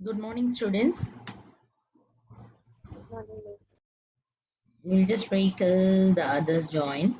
Good morning, students. Morning, miss. We'll just wait till the others join.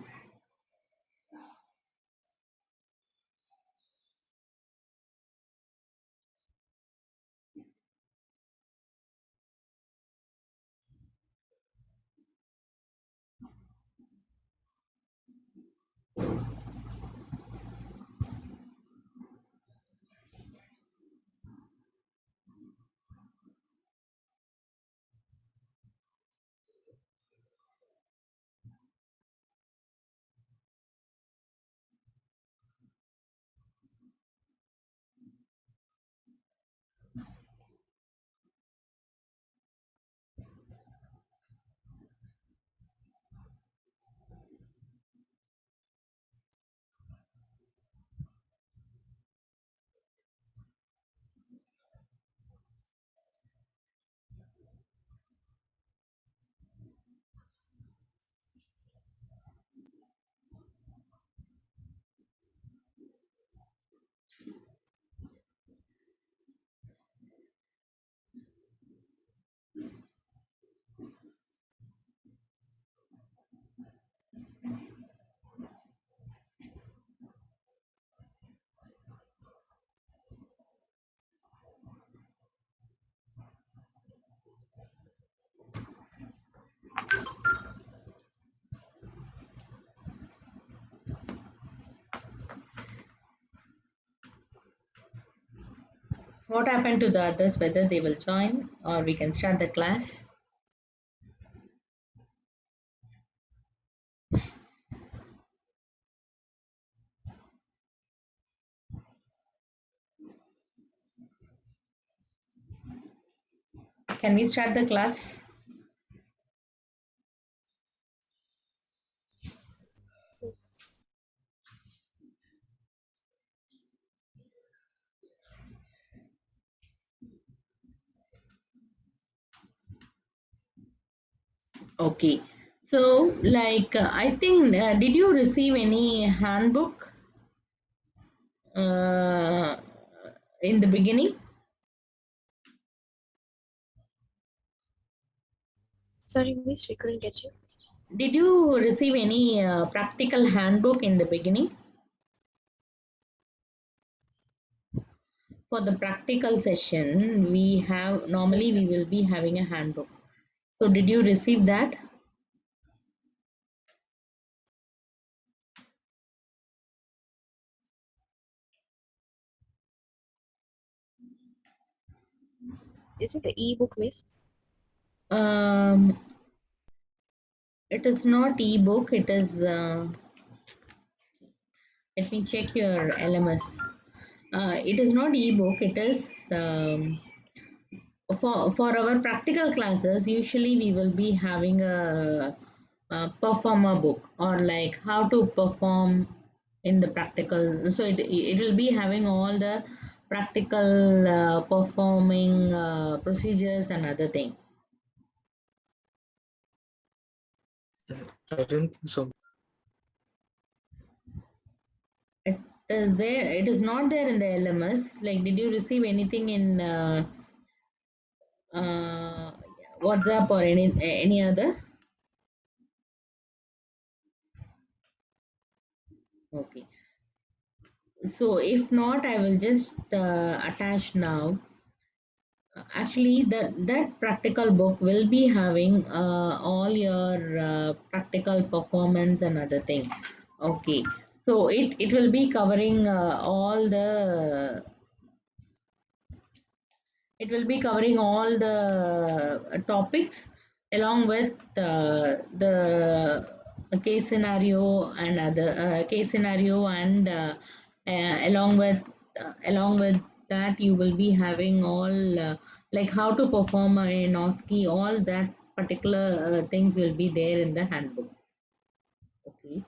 What happened to the others, whether they will join or we can start the class? Can we start the class? Okay. So, I think, did you receive any handbook uh, in the beginning? Sorry, miss, we couldn't get you. Did you receive any practical handbook in the beginning? For the practical session, we have Yes, normally we will be having a handbook. So, did you receive that? is it the e-book, miss? Um, it is not ebook. It is. Let me check your LMS. It is not ebook. It is for our practical classes. Usually, we will be having a performer book or like how to perform in the practical. So it will be having all the practical performing procedures and other thing. I don't think so. It is there. It is not there in the LMS. Like, did you receive anything in uh, WhatsApp or any other? Okay. So if not, I will just attach now. Actually, that practical book will be having all your practical performance and other thing. Okay. So it will be covering all the it will be covering all the topics along with the case scenario and other case scenario and along with that you will be having all like how to perform in OSCE. All that particular things will be there in the handbook. Okay.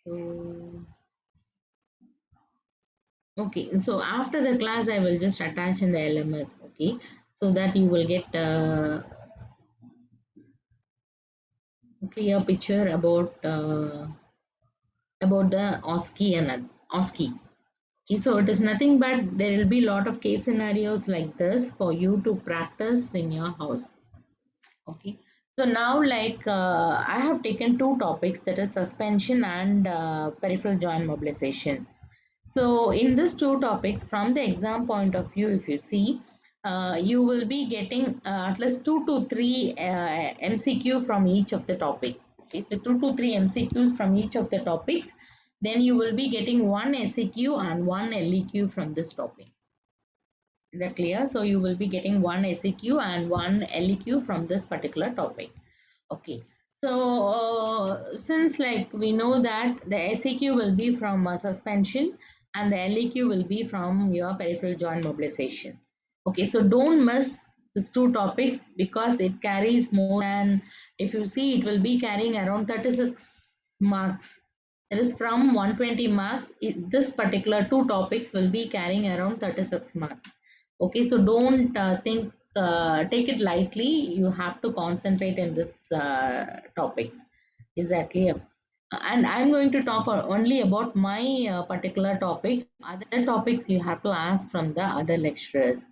So okay, so after the class, I will just attach in the LMS, okay, so that you will get a clear picture about the OSCE and OSCE. Okay, so it is nothing but there will be a lot of case scenarios like this for you to practice in your house. Okay, so now I have taken two topics, that is suspension and peripheral joint mobilization. So in these two topics, from the exam point of view, if you see, you will be getting at least 2 to 3 MCQ from each of the topic. Okay, so 2 to 3 MCQs from each of the topics. Then you will be getting one SEQ and one LEQ from this topic. Is that clear? So you will be getting one SEQ and one LEQ from this particular topic. Okay. So since we know that the SEQ will be from suspension and the LEQ will be from your peripheral joint mobilization. Okay. So don't miss these two topics because it carries more than, if you see, it will be carrying around 36 marks. It is from 120 marks. This particular two topics will be carrying around 36 marks. Okay, so don't take it lightly. You have to concentrate in this topics. Is that clear? And I'm going to talk only about my particular topics. Other topics you have to ask from the other lecturers.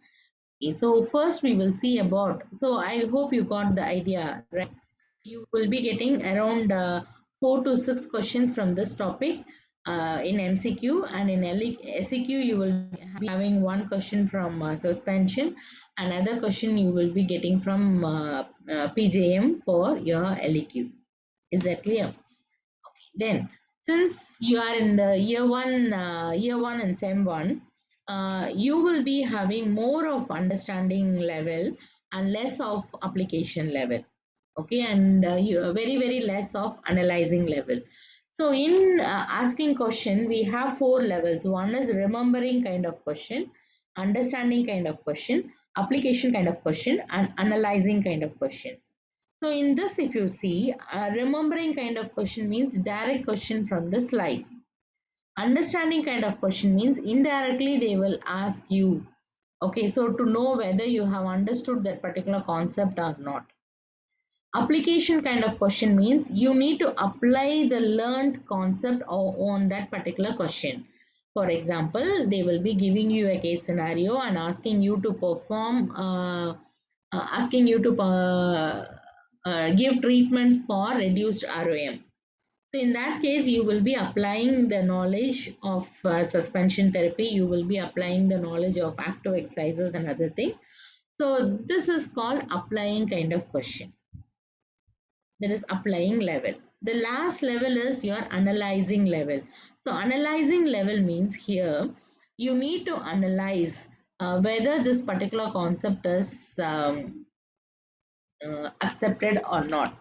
Okay, so first we will see about, so I hope you got the idea, right? You will be getting around 4 to 6 questions from this topic in MCQ, and in SEQ you will be having one question from suspension, another question you will be getting from PJM for your LEQ. Is that clear? Then, since you are in the year one and SEM 1, you will be having more of understanding level and less of application level. Okay, and you very less of analyzing level. So in asking question, we have 4 levels. One is remembering kind of question, understanding kind of question, application kind of question, and analyzing kind of question. So in this, if you see, remembering kind of question means direct question from the slide. Understanding kind of question means indirectly they will ask you. Okay, so to know whether you have understood that particular concept or not. Application kind of question means you need to apply the learned concept on that particular question. For example, they will be giving you a case scenario and asking you to perform, asking you to give treatment for reduced ROM. So in that case, you will be applying the knowledge of suspension therapy. You will be applying the knowledge of active exercises and other things. So this is called applying kind of question. That is applying level. The last level is your analyzing level. So analyzing level means here you need to analyze whether this particular concept is accepted or not.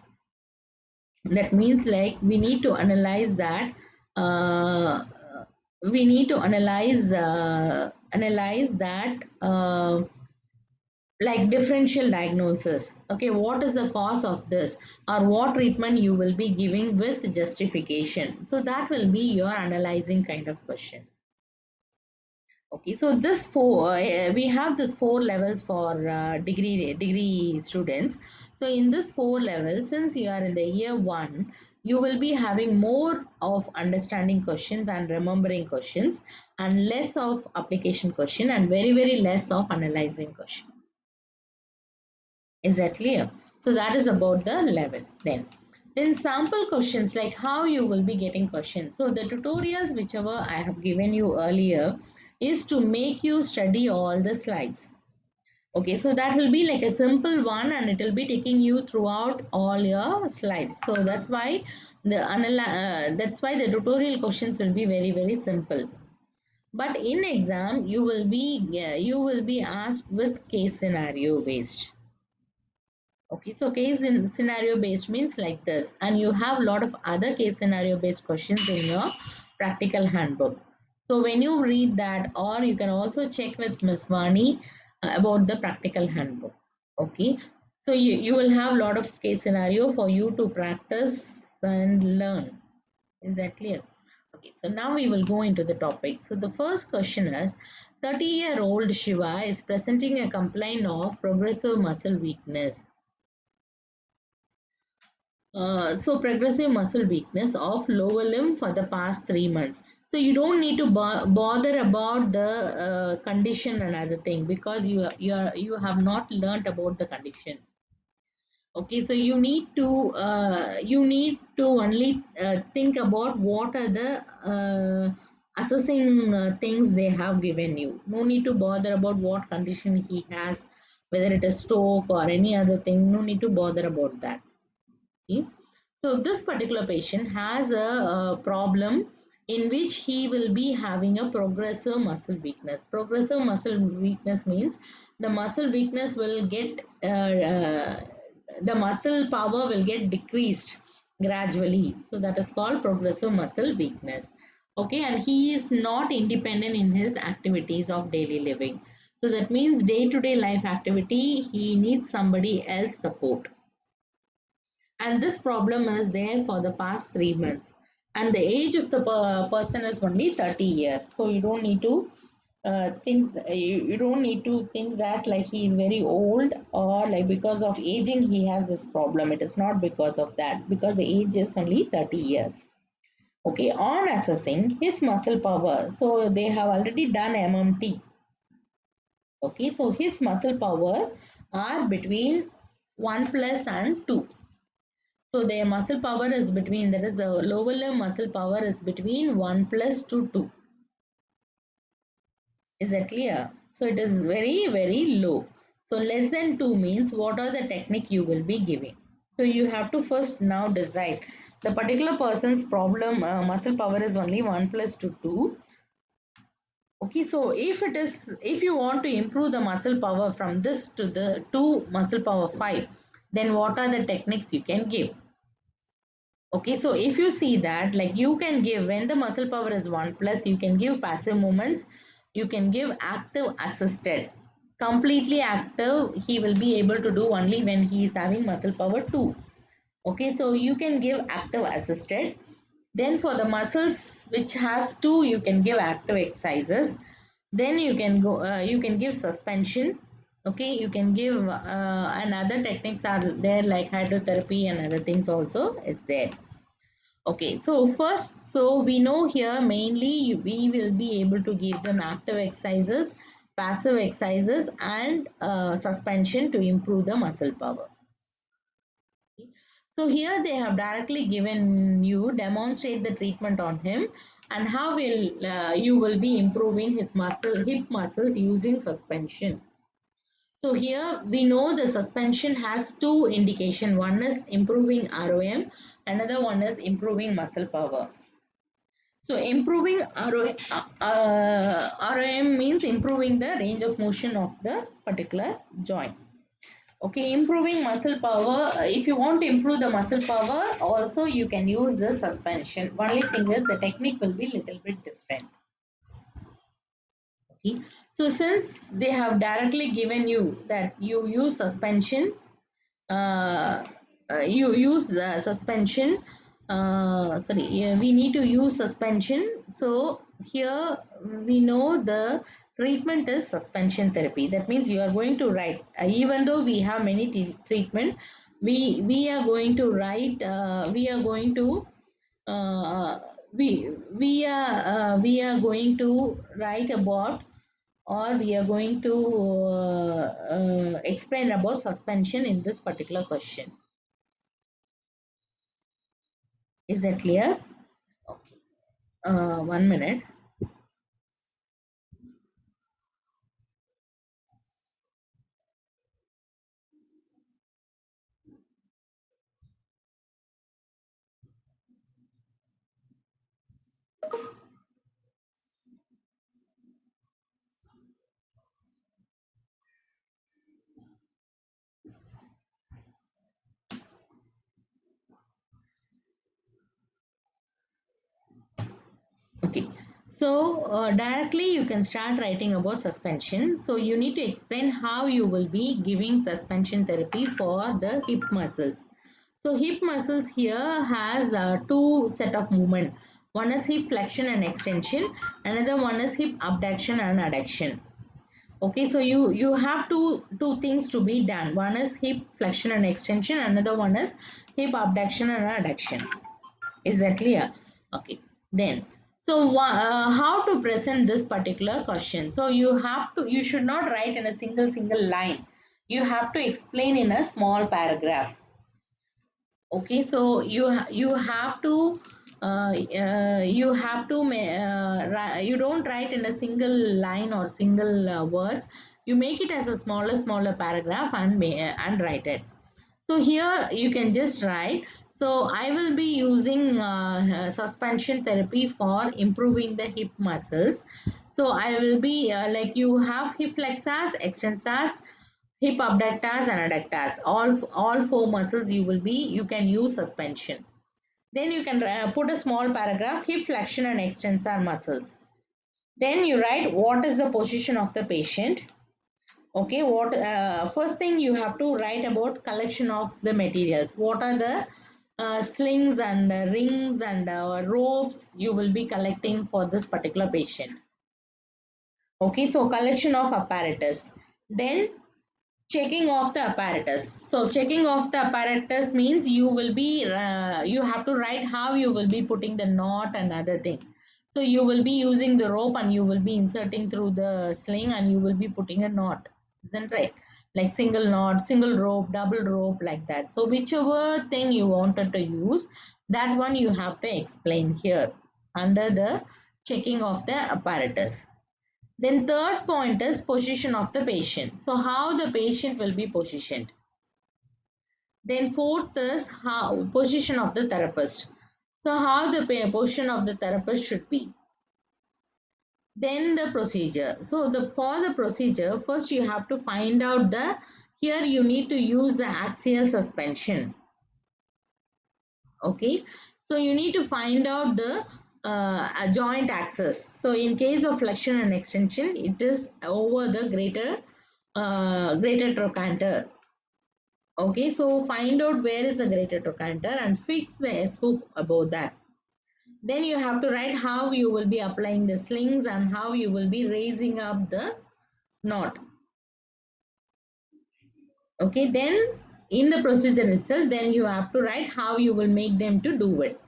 That means we need to analyze that we need to analyze that like differential diagnosis. Okay, what is the cause of this, or what treatment you will be giving with justification. So that will be your analyzing kind of question. Okay, so this we have this 4 levels for degree students. So in this 4 levels, since you are in the year 1, you will be having more of understanding questions and remembering questions, and less of application question, and very less of analyzing question. Is that clear? So that is about the level. Then sample questions, like how you will be getting questions. So the tutorials whichever I have given you earlier is to make you study all the slides. Okay, so that will be like a simple one, and it will be taking you throughout all your slides. So that's why the tutorial questions will be very simple. But in exam you will be asked with case scenario based. Okay, so case in scenario based means like this, and you have a lot of other case scenario based questions in your practical handbook. So when you read that, or you can also check with Ms. Vani about the practical handbook. Okay, so you will have a lot of case scenario for you to practice and learn. Is that clear? Okay, so now we will go into the topic. So the first question is, 30-year-old Shiva is presenting a complaint of progressive muscle weakness. So progressive muscle weakness of lower limb for the past 3 months. So you don't need to bother about the condition and other thing, because you have not learnt about the condition. Okay, so you need to only think about what are the assessing things they have given you. No need to bother about what condition he has, whether it is stroke or any other thing. No need to bother about that. Okay. So this particular patient has a problem in which he will be having a progressive muscle weakness. Progressive muscle weakness means the muscle weakness will get the muscle power will get decreased gradually. So that is called progressive muscle weakness. Okay, and he is not independent in his activities of daily living. So that means day-to-day life activity, he needs somebody else support, and this problem is there for the past 3 months, and the age of the person is only 30 years. So you don't need to you don't need to think that like he is very old, or like because of aging he has this problem. It is not because of that, because the age is only 30 years. Okay, on assessing his muscle power, so they have already done MMT. Okay, so his muscle power are between 1 plus and 2. So their muscle power is between, that is the lower limb muscle power is between 1 plus to 2. Is that clear? So it is very, very low. So less than 2 means what are the technique you will be giving. So you have to first now decide. The particular person's problem muscle power is only 1 plus to 2. Okay, so if you want to improve the muscle power from this to the 2 muscle power 5, then what are the techniques you can give? Okay, so if you see that, like you can give, when the muscle power is 1 plus, you can give passive movements, you can give active assisted. Completely active, he will be able to do only when he is having muscle power 2. Okay, so you can give active assisted. Then for the muscles which has 2, you can give active exercises. Then you can give suspension. Okay, you can give and other techniques are there, like hydrotherapy and other things also is there. Okay, so first, so we know here mainly we will be able to give them active exercises, passive exercises, and suspension to improve the muscle power. So here they have directly given you demonstrate the treatment on him, and how will you will be improving his hip muscles using suspension. So here we know the suspension has two indication. One is improving ROM, another one is improving muscle power. So improving ROM means improving the range of motion of the particular joint. Okay, improving muscle power. If you want to improve the muscle power, also you can use the suspension. Only thing is the technique will be little bit different. Okay, so since they have directly given you that you use suspension, uh, you use the suspension. Sorry, yeah, we need to use suspension. So here we know the treatment is suspension therapy. That means you are going to write, even though we have many treatment, we are going to write. We are going to we are going to write about, or we are going to explain about suspension in this particular question. Is that clear? Okay. 1 minute. Okay. So directly you can start writing about suspension. So you need to explain how you will be giving suspension therapy for the hip muscles. So hip muscles here has two set of movement. One is hip flexion and extension. Another one is hip abduction and adduction. Okay, so you have two things to be done. One is hip flexion and extension, another one is hip abduction and adduction. Is that clear? Okay. Then, so how to present this particular question? So you should not write in a single line. You have to explain in a small paragraph. Okay, so you have to you don't write in a single line or single words. You make it as a smaller paragraph and write it. So here you can just write. So I will be using suspension therapy for improving the hip muscles. So I will be like you have hip flexors, extensors, hip abductors and adductors. All four muscles you can use suspension. Then you can put a small paragraph, hip flexion and extensor muscles. Then you write what is the position of the patient. Okay, what first thing you have to write about collection of the materials. What are the slings and rings and ropes you will be collecting for this particular patient. Okay, so collection of apparatus. Then checking of the apparatus. So checking of the apparatus means you have to write how you will be putting the knot and other thing. So you will be using the rope and you will be inserting through the sling and you will be putting a knot. Isn't right? Like single knot, single rope, double rope, like that. So whichever thing you wanted to use, that one you have to explain here under the checking of the apparatus. Then third point is position of the patient. So how the patient will be positioned. Then fourth is how position of the therapist. So how the position of the therapist should be. Then the procedure. So for the procedure, first you have to find out here you need to use the axial suspension. Okay, so you need to find out the joint axis. So in case of flexion and extension, it is over the greater trochanter. Okay, so find out where is the greater trochanter and fix the S hook above that. Then you have to write how you will be applying the slings and how you will be raising up the knot. Okay, then in the procedure itself, then you have to write how you will make them to do it.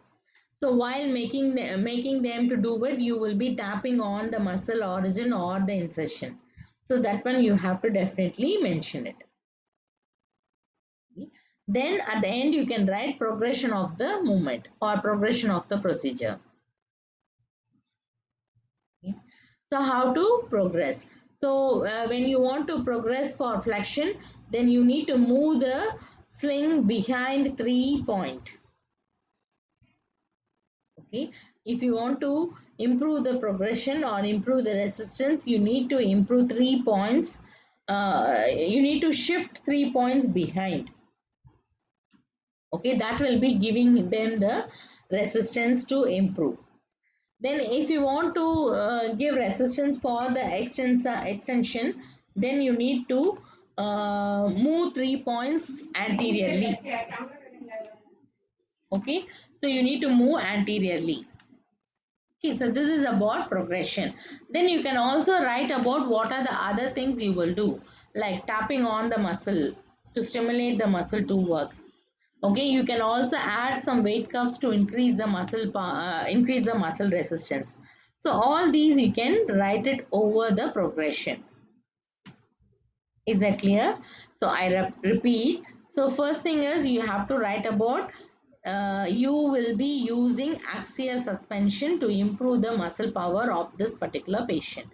So while making them to do it, you will be tapping on the muscle origin or the insertion. So that one you have to definitely mention it. Then at the end you can write progression of the movement or progression of the procedure. So how to progress? So when you want to progress for flexion, then you need to move the sling behind 3 point. Okay, if you want to improve the progression or improve the resistance, you need to improve 3 points. You need to shift 3 points behind. Okay, that will be giving them the resistance to improve. Then if you want to give resistance for the extension, then you need to move 3 points anteriorly. Okay, so you need to move anteriorly. Okay, so this is about progression. Then you can also write about what are the other things you will do, like tapping on the muscle to stimulate the muscle to work. Okay, you can also add some weight cuffs to increase the muscle resistance. So all these you can write it over the progression. Is that clear? So I repeat. So first thing is you have to write about you will be using axial suspension to improve the muscle power of this particular patient.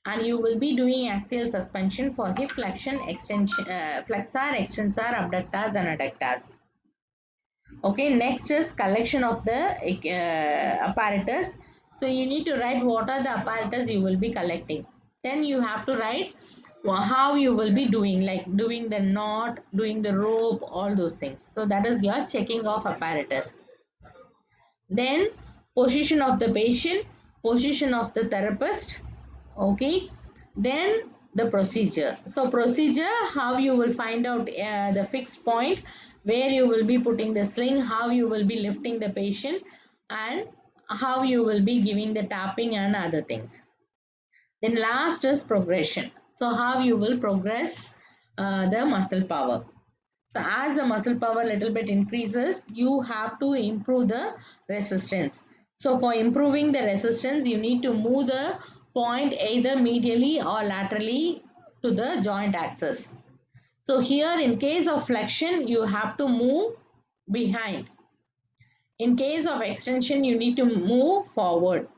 And you will be doing axial suspension for hip flexion, extension, flexor, extensor, abductors and adductors. Okay, next is collection of the apparatus. So you need to write what are the apparatus you will be collecting. Then you have to write how you will be doing, like doing the knot, doing the rope, all those things. So that is your checking of apparatus. Then position of the patient, position of the therapist. Okay, then the procedure. So procedure, how you will find out the fixed point, where you will be putting the sling, how you will be lifting the patient, and how you will be giving the tapping and other things. Then last is progression. So how you will progress the muscle power. So as the muscle power little bit increases, you have to improve the resistance. So for improving the resistance, you need to move the point either medially or laterally to the joint axis. So here in case of flexion, you have to move behind. In case of extension, you need to move forward.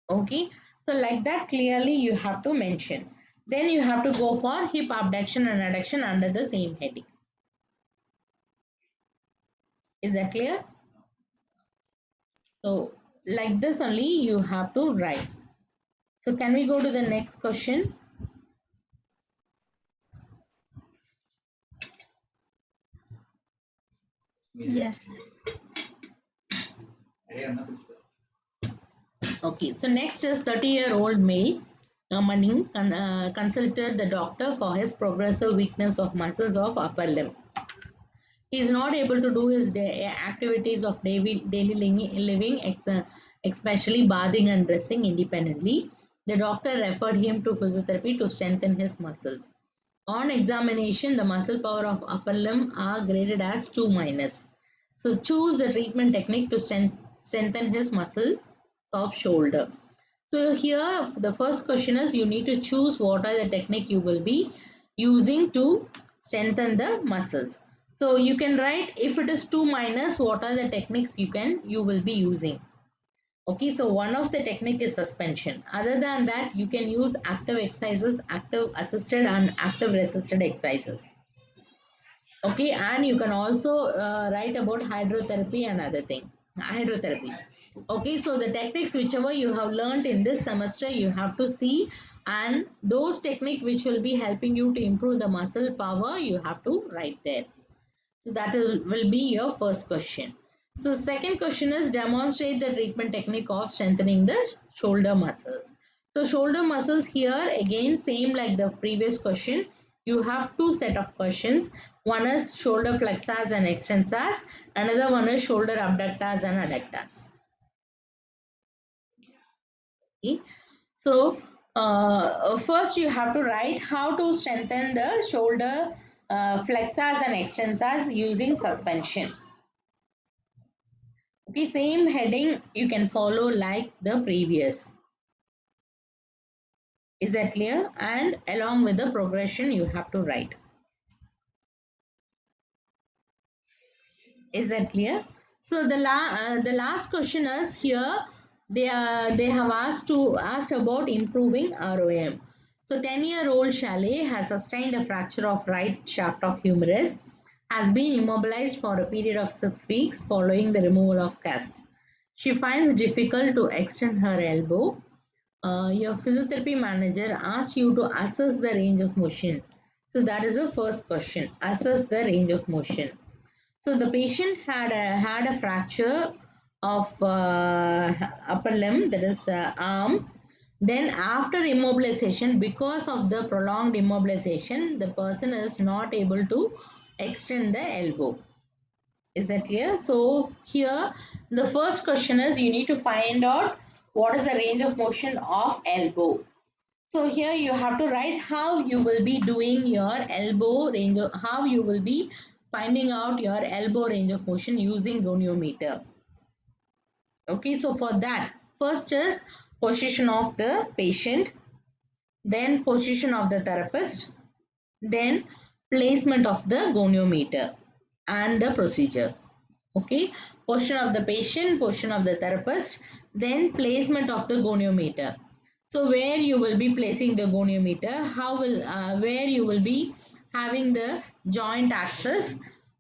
Okay, so like that clearly you have to mention. Then you have to go for hip abduction and adduction under the same heading. Is that clear? So like this only you have to write. So can we go to the next question? Yes. Okay, so next is 30-year-old male Mani consulted the doctor for his progressive weakness of muscles of upper limb. He is not able to do his activities of daily living, especially bathing and dressing independently. The doctor referred him to physiotherapy to strengthen his muscles. On examination, the muscle power of upper limb are graded as 2 minus. So choose the treatment technique to strengthen his muscle of shoulder. So here the first question is you need to choose what are the technique you will be using to strengthen the muscles. So you can write if it is 2 minus what are the techniques you will be using. Okay, so one of the technique is suspension. Other than that, you can use active exercises, active assisted and active resisted exercises. Okay, and you can also write about hydrotherapy and other thing. Hydrotherapy. Okay, so the techniques whichever you have learned in this semester, you have to see, and those technique which will be helping you to improve the muscle power, you have to write there. So that will be your first question. So second question is demonstrate the treatment technique of strengthening the shoulder muscles. So shoulder muscles here again same like the previous question. You have two set of questions. One is shoulder flexors and extensors. Another one is shoulder abductors and adductors. Okay. So first you have to write how to strengthen the shoulder flexors and extensors using suspension. Okay, same heading you can follow like the previous. Is that clear? And along with the progression you have to write. Is that clear? So the last question is here they have asked about improving ROM. So 10-year-old Chalet has sustained a fracture of right shaft of humerus, has been immobilized for a period of 6 weeks following the removal of cast. She finds difficult to extend her elbow. Your physiotherapy manager asked you to assess the range of motion. So that is the first question. Assess the range of motion. So the patient had a fracture of upper limb, that is arm. Then after immobilization, because of the prolonged immobilization, the person is not able to extend the elbow. Is that clear? So here the first question is you need to find out what is the range of motion of elbow. So here you have to write how you will be doing your elbow range of, how you will be finding out your elbow range of motion using goniometer. Okay, so for that, first is position of the patient, then position of the therapist, then placement of the goniometer and the procedure. Okay, position of the patient, position of the therapist, then placement of the goniometer. So where you will be placing the goniometer, where you will be having the joint axis,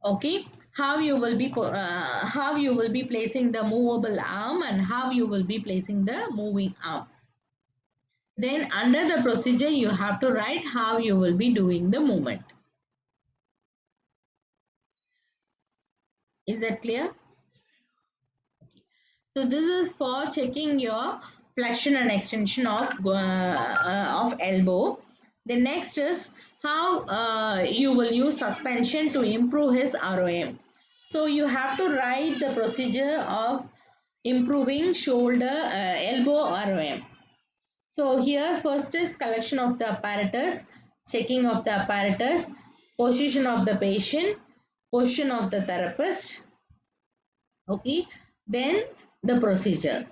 okay, how you will be placing the movable arm and how you will be placing the moving arm. Then under the procedure you have to write how you will be doing the movement. Is that clear? So this is for checking your flexion and extension of elbow. The next is how you will use suspension to improve his ROM. So you have to write the procedure of improving shoulder elbow ROM. So here first is collection of the apparatus, checking of the apparatus, position of the patient, position of the therapist. Okay, then the procedure.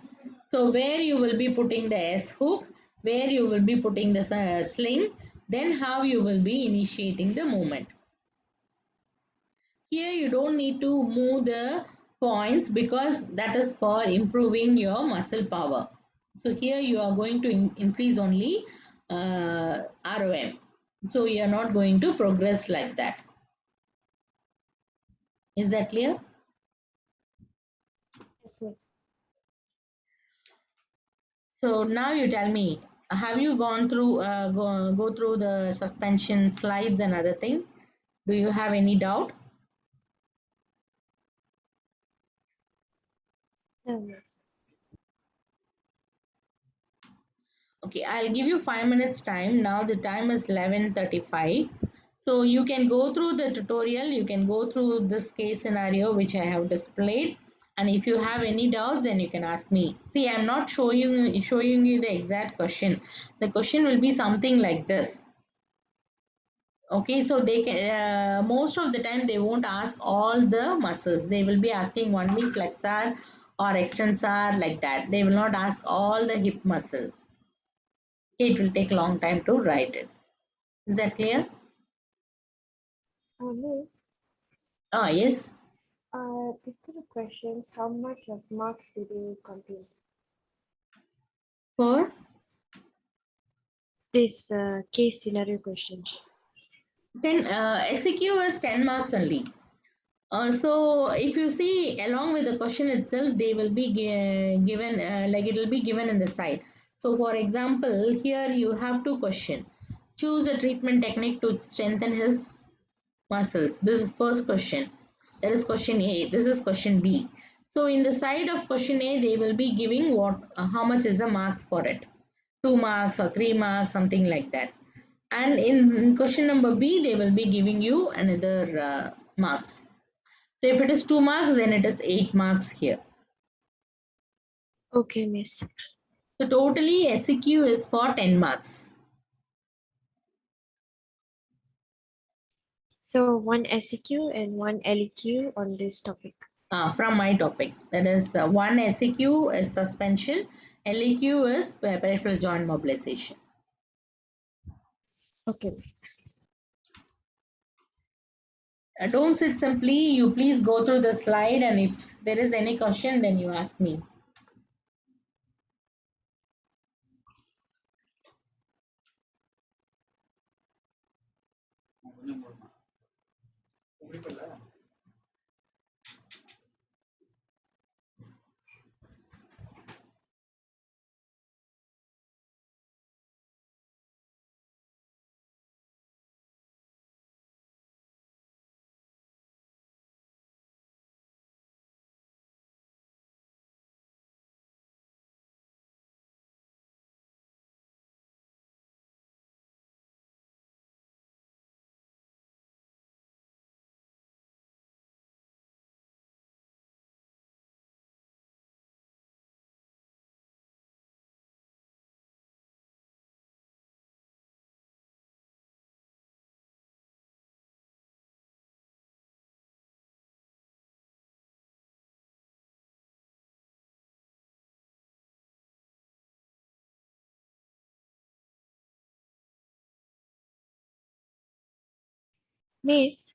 So where you will be putting the S hook, where you will be putting the sling, then how you will be initiating the movement. Here you don't need to move the points because that is for improving your muscle power. So here you are going to increase only ROM. So you are not going to progress like that. Is that clear? Yes, miss. So now you tell me, have you gone through go through the suspension slides and other thing? Do you have any doubt? No, miss. Okay, I'll give you 5 minutes time. Now the time is 11:35. So you can go through the tutorial. You can go through this case scenario which I have displayed. And if you have any doubts, then you can ask me. See, I'm not showing you the exact question. The question will be something like this. Okay, so they can most of the time they won't ask all the muscles. They will be asking only flexor or extensor like that. They will not ask all the hip muscle. It will take a long time to write it. Is that clear? Miss, Ah, yes. this kind of questions, how much of marks do they contain? For This case scenario questions. then SEQ is 10 marks only. So if you see along with the question itself, they will be given like it will be given in the side. So for example, here you have two question. Choose a treatment technique to strengthen his muscles. This is first question. That is question A. This is question B. So in the side of question A, they will be giving what how much is the marks for it. 2 marks or 3 marks, something like that. And in question number B, they will be giving you another marks. So if it is 2 marks, then it is 8 marks here. Okay, miss. So totally SEQ is for 10 marks. So one SEQ and one LEQ on this topic. From my topic. That is one SEQ is suspension, LEQ is peripheral joint mobilization. Okay, miss. Don't sit simply, you please go through the slide and if there is any question, then you ask me. Miss,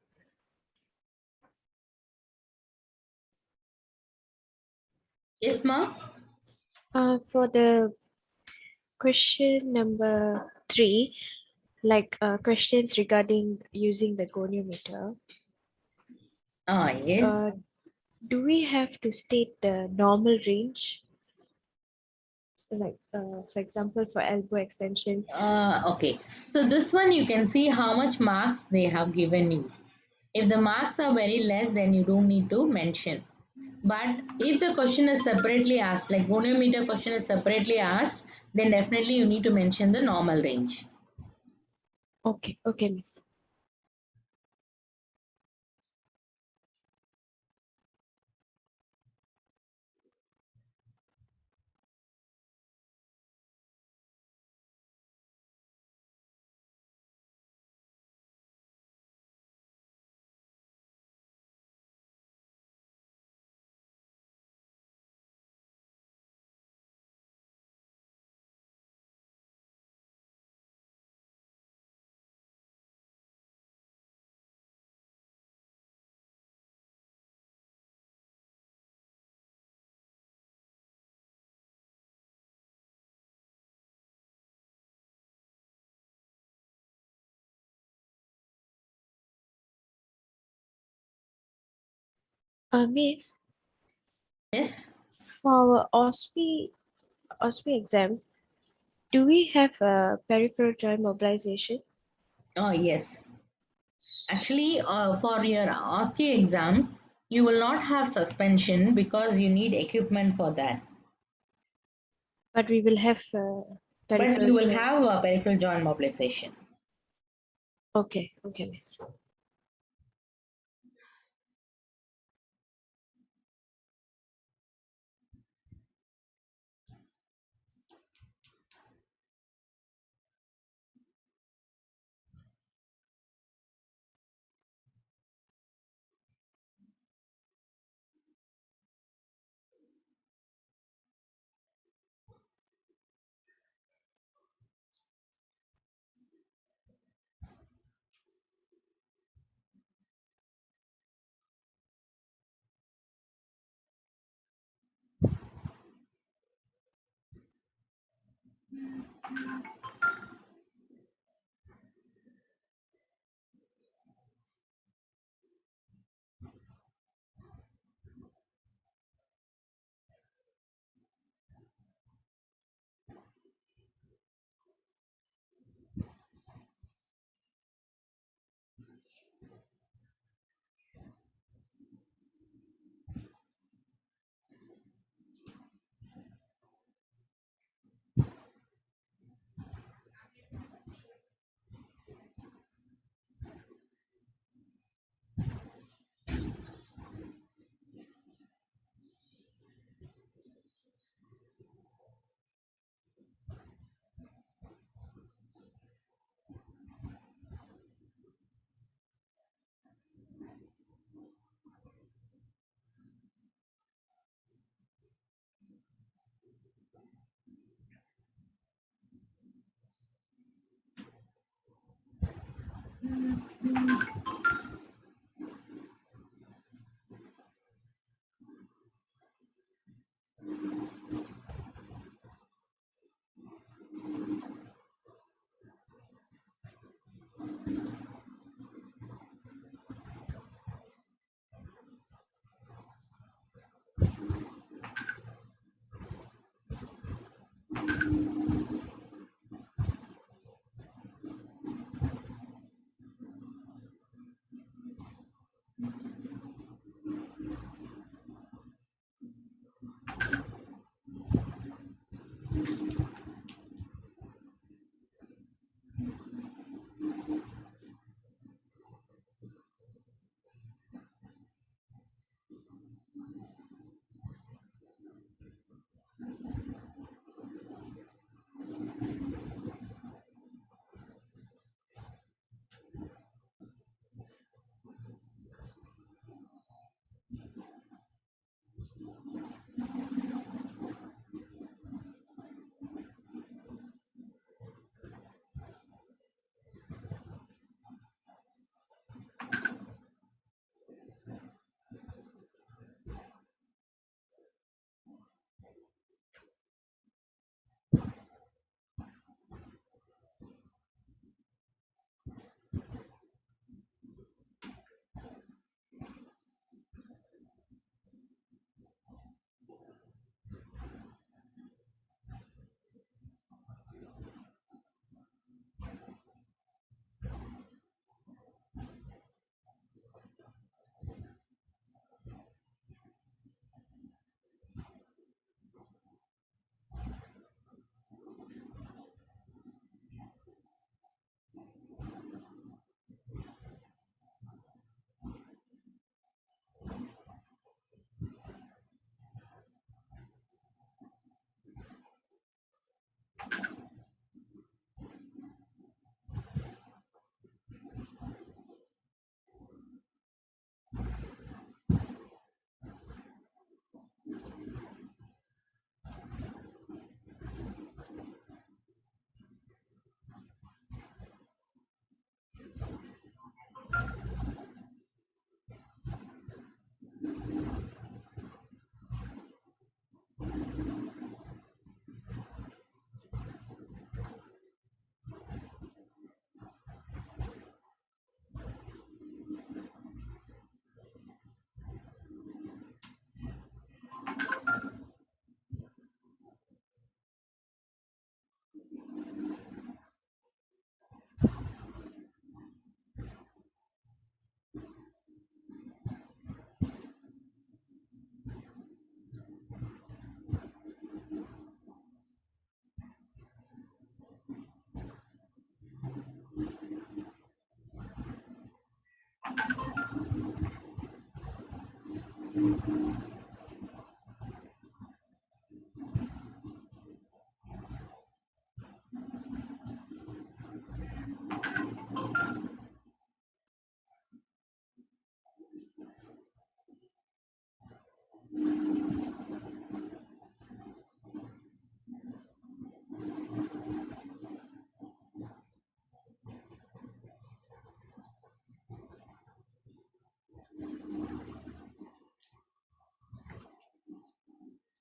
Yes, ma? for the question number 3, like questions regarding using the goniometer, Yes. do we have to state the normal range? Like, for example, for elbow extension. Okay. So this one you can see how much marks they have given you. If the marks are very less, then you don't need to mention. But if the question is separately asked, like goniometer question is separately asked, then definitely you need to mention the normal range. Okay, okay, miss. Miss, Yes. for our OSPE exam, do we have a peripheral joint mobilization? Oh, yes. Actually, for your OSCE exam, you will not have suspension because you need equipment for that. But we will have But peripheral you will joint. have a peripheral joint mobilization. Okay, okay, Miss.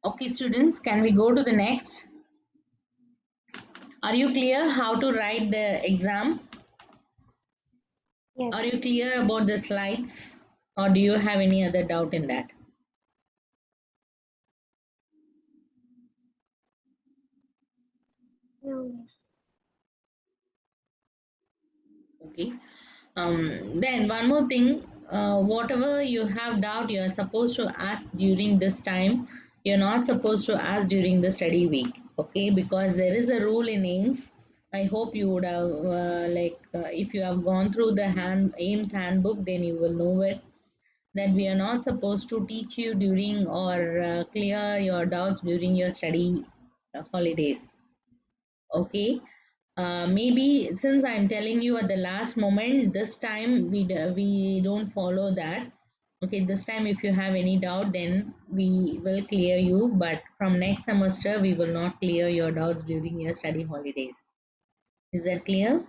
Okay, students, can we go to the next? Are you clear how to write the exam? Yes. Are you clear about the slides? Or do you have any other doubt in that? No. Okay. Then one more thing, whatever you have doubt, you are supposed to ask during this time. You're not supposed to ask during the study week. Okay, because there is a rule in AIMS. I hope you would have if you have gone through the AIMS handbook, then you will know it, that we are not supposed to teach you during or clear your doubts during your study holidays. Okay. Maybe since I'm telling you at the last moment, this time we don't follow that. Okay, this time if you have any doubt, then we will clear you. But from next semester, we will not clear your doubts during your study holidays. Is that clear?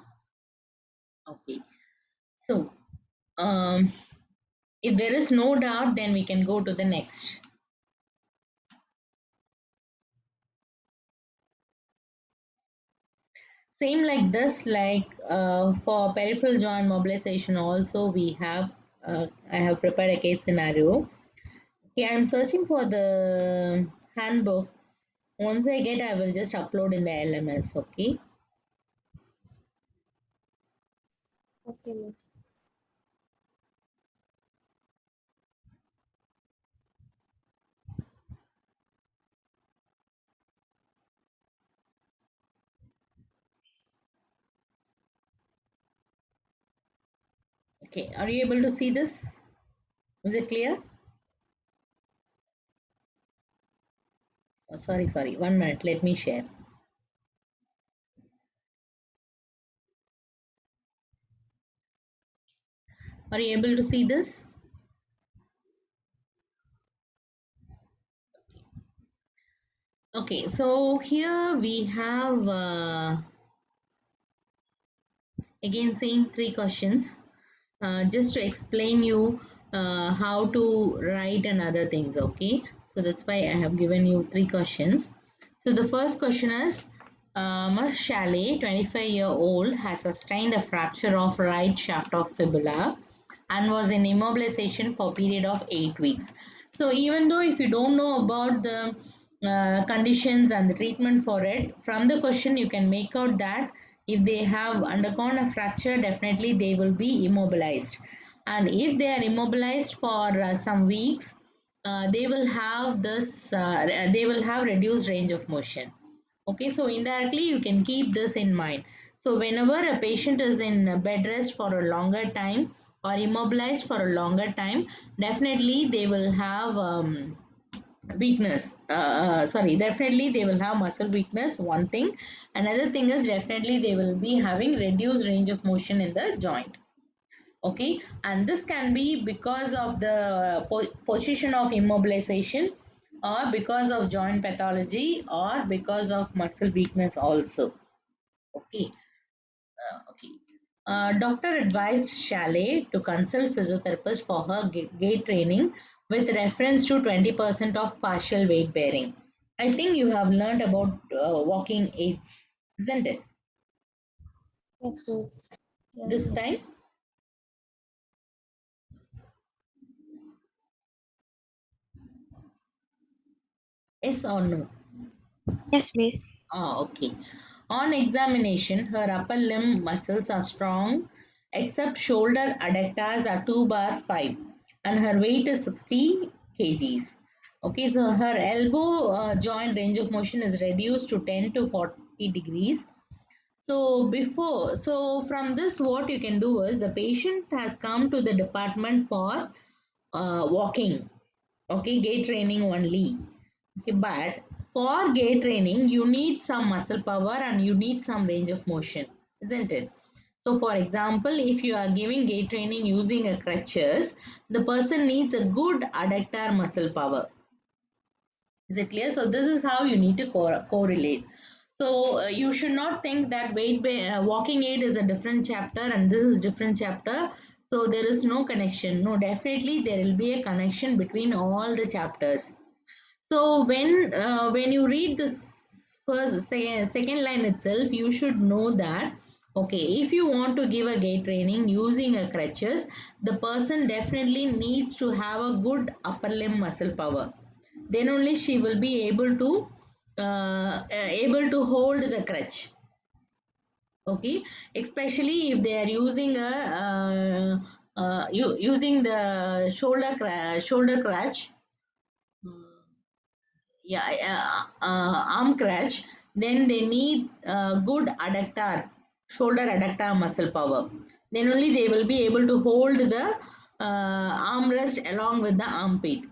Okay. So, um, if there is no doubt, then we can go to the next. Same like this, like for peripheral joint mobilization also I have prepared a case scenario. Okay, I'm searching for the handbook. Once I get, I will just upload in the LMS. Okay. Okay, miss. Okay. Are you able to see this? Is it clear? Oh, sorry. 1 minute. Let me share. Are you able to see this? Okay. So here we have again same three questions. Just to explain you how to write and other things. Okay, so that's why I have given you three questions. So the first question is, Ms. Chalet, 25-year-old, has sustained a fracture of right shaft of fibula and was in immobilization for a period of 8 weeks. So even though if you don't know about the conditions and the treatment for it, from the question you can make out that if they have undergone a fracture, definitely they will be immobilized. And if they are immobilized for some weeks, they will have reduced range of motion. Okay, so indirectly you can keep this in mind. So whenever a patient is in bed rest for a longer time or immobilized for a longer time, definitely they will have weakness. Definitely they will have muscle weakness. One thing. Another thing is definitely they will be having reduced range of motion in the joint. Okay, and this can be because of the position of immobilization or because of joint pathology or because of muscle weakness also. Okay. Okay. Doctor advised Chalet to consult physiotherapist for her gait training with reference to 20% of partial weight bearing. I think you have learned about walking aids, isn't it? Yes, miss. This time? Yes or no? Yes, miss. Ah, okay. On examination, her upper limb muscles are strong except shoulder adductors are 2 bar 5 and her weight is 60 kgs. Okay, so her elbow joint range of motion is reduced to 10 to 40 degrees. So from this, what you can do is the patient has come to the department for walking. Okay, gait training only. Okay, but for gait training, you need some muscle power and you need some range of motion, isn't it? So, for example, if you are giving gait training using a crutches, the person needs a good adductor muscle power. Is it clear? So, this is how you need to correlate. So, you should not think that walking aid is a different chapter and this is different chapter. So, there is no connection. No, definitely there will be a connection between all the chapters. So when you read this second line itself, you should know that okay, if you want to give a gait training using a crutches, the person definitely needs to have a good upper limb muscle power. Then only she will be able to hold the crutch. Okay, especially if they are using using the shoulder crutch. Yeah, arm crutch, then they need good adductor, shoulder adductor muscle power. Then only they will be able to hold the armrest along with the armpit.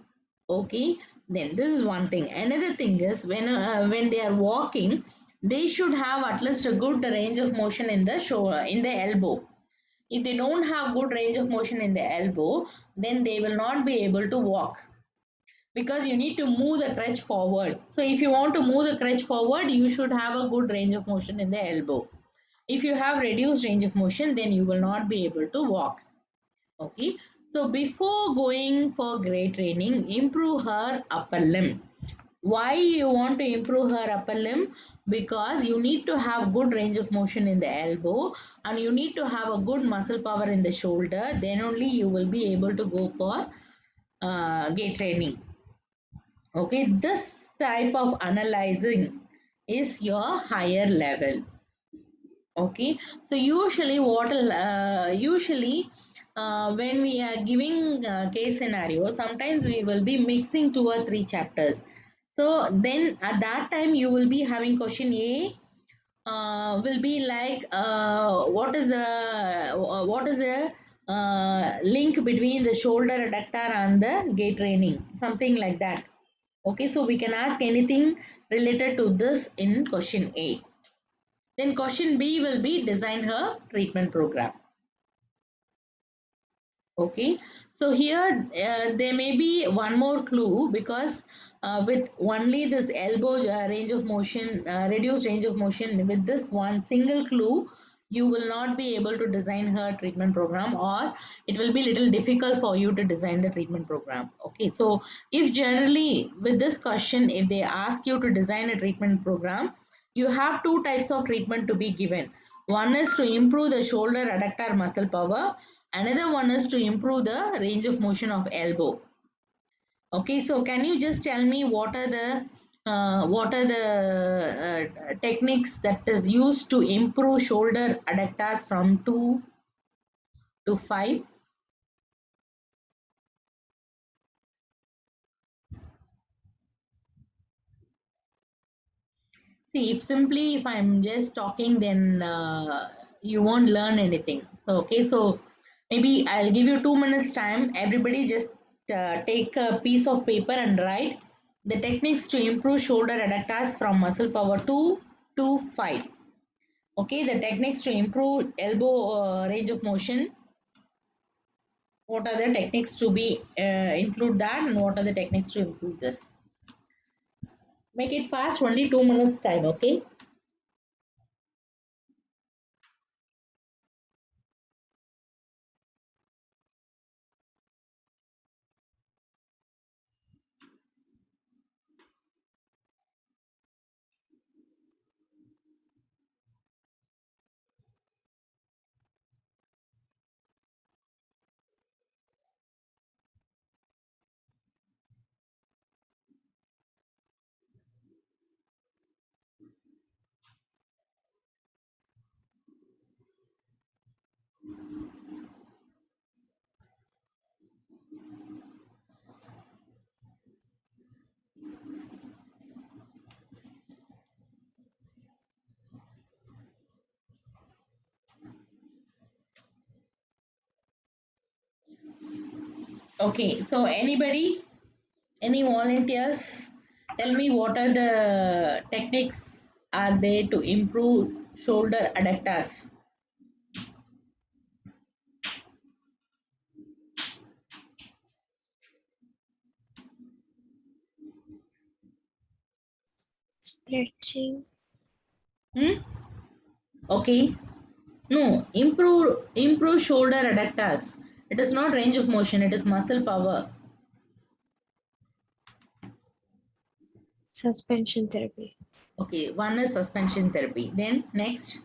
Okay, then this is one thing. Another thing is when they are walking, they should have at least a good range of motion in the shoulder, in the elbow. If they don't have good range of motion in the elbow, then they will not be able to walk because you need to move the crutch forward. So if you want to move the crutch forward, you should have a good range of motion in the elbow. If you have reduced range of motion, then you will not be able to walk. Okay. So before going for great training, improve her upper limb. Why you want to improve her upper limb? Because you need to have good range of motion in the elbow and you need to have a good muscle power in the shoulder. Then only you will be able to go for gait training. Okay, this type of analyzing is your higher level. Okay, so usually when we are giving case scenario, sometimes we will be mixing 2 or 3 chapters. So then at that time you will be having question A will be like what is the link between the shoulder adductor and the gait training, something like that. Okay, so we can ask anything related to this in question A. Then question B will be design her treatment program. Okay, so here there may be one more clue because with only this elbow range of motion, reduced range of motion, with this one single clue, you will not be able to design her treatment program, or it will be little difficult for you to design the treatment program. Okay, so if generally with this question, if they ask you to design a treatment program, you have 2 types of treatment to be given. One is to improve the shoulder adductor muscle power. Another one is to improve the range of motion of elbow. Okay, so can you just tell me what are the techniques that is used to improve shoulder adductors from 2 to 5? See, if I'm just talking, then you won't learn anything. So okay, so maybe I'll give you 2 minutes time. Everybody just take a piece of paper and write the techniques to improve shoulder adductors from muscle power 2 to 5. Okay, the techniques to improve elbow range of motion. What are the techniques to be include that, and what are the techniques to improve this? Make it fast. Only 2 minutes time. Okay. Okay. So anybody? Any volunteers? Tell me what are the techniques are there to improve shoulder adductors? Stretching. Hmm? Okay. No, improve shoulder adductors. It is not range of motion, it is muscle power. Suspension therapy. Okay, one is suspension therapy. Then next.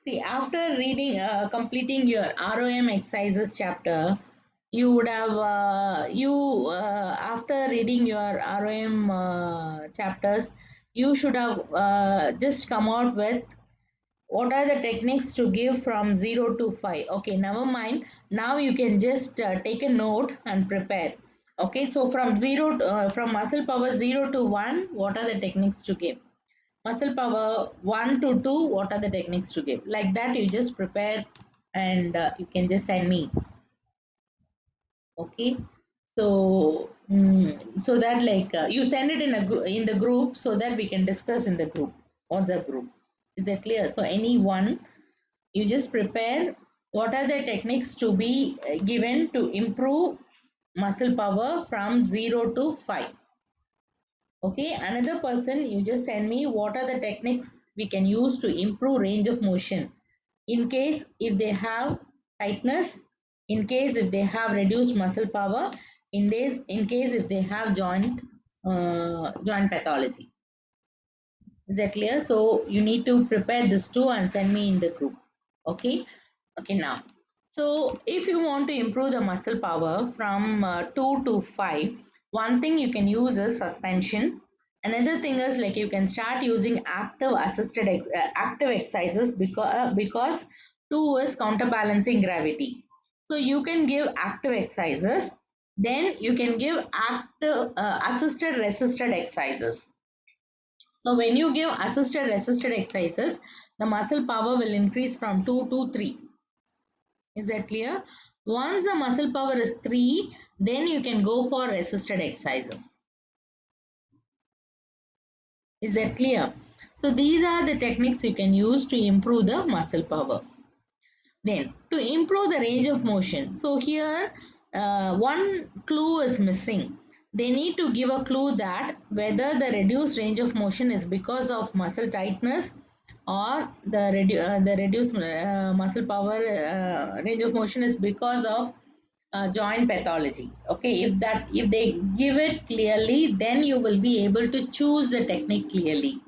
See, after reading, completing your ROM exercises chapter, you would have, after reading your ROM chapters, you should have just come out with what are the techniques to give from 0 to 5. Okay, never mind. Now you can just take a note and prepare. Okay, so from from muscle power 0 to 1, what are the techniques to give? Muscle power 1 to 2, what are the techniques to give? Like that, you just prepare and you can just send me. Okay, so so that like you send it in in the group so that we can discuss in the group, WhatsApp group. Is that clear? So anyone, you just prepare what are the techniques to be given to improve muscle power from 0 to 5. Okay, another person, you just send me what are the techniques we can use to improve range of motion in case if they have tightness, in case if they have reduced muscle power, in case if they have joint pathology. Is that clear? So you need to prepare this too and send me in the group. Okay. Okay, now. So if you want to improve the muscle power from 2 to 5, one thing you can use is suspension. Another thing is like you can start using active exercises because 2 is counterbalancing gravity. So you can give active exercises. Then you can give active assisted resisted exercises. So when you give assisted resisted exercises, the muscle power will increase from 2 to 3. Is that clear? Once the muscle power is 3, then you can go for resisted exercises. Is that clear? So these are the techniques you can use to improve the muscle power. Then to improve the range of motion. So here one clue is missing. They need to give a clue that whether the reduced range of motion is because of muscle tightness or the reduced muscle power range of motion is because of joint pathology. Okay, if they give it clearly, then you will be able to choose the technique clearly.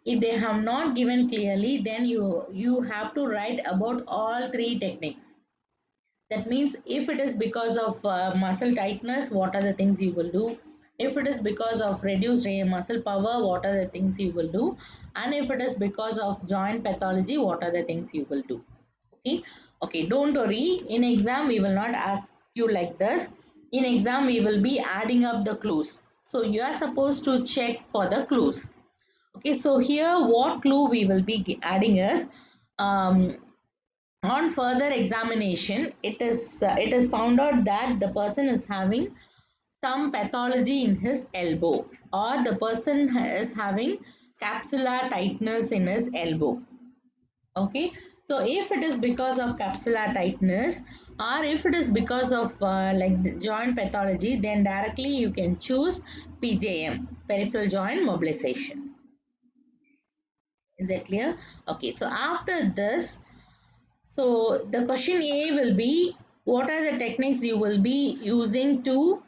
If they have not given clearly, then you have to write about all three techniques. That means if it is because of muscle tightness, what are the things you will do? If it is because of reduced muscle power, what are the things you will do? And if it is because of joint pathology, what are the things you will do? Okay, okay, don't worry. In exam we will not ask you like this. In exam we will be adding up the clues, so you are supposed to check for the clues. Okay, so here what clue we will be adding is um, on further examination, it is found out that the person is having some pathology in his elbow, or the person is having capsular tightness in his elbow. Okay, so if it is because of capsular tightness or if it is because of like the joint pathology, then directly you can choose PJM, peripheral joint mobilization. Is that clear? Okay, so after this, so the question A will be what are the techniques you will be using to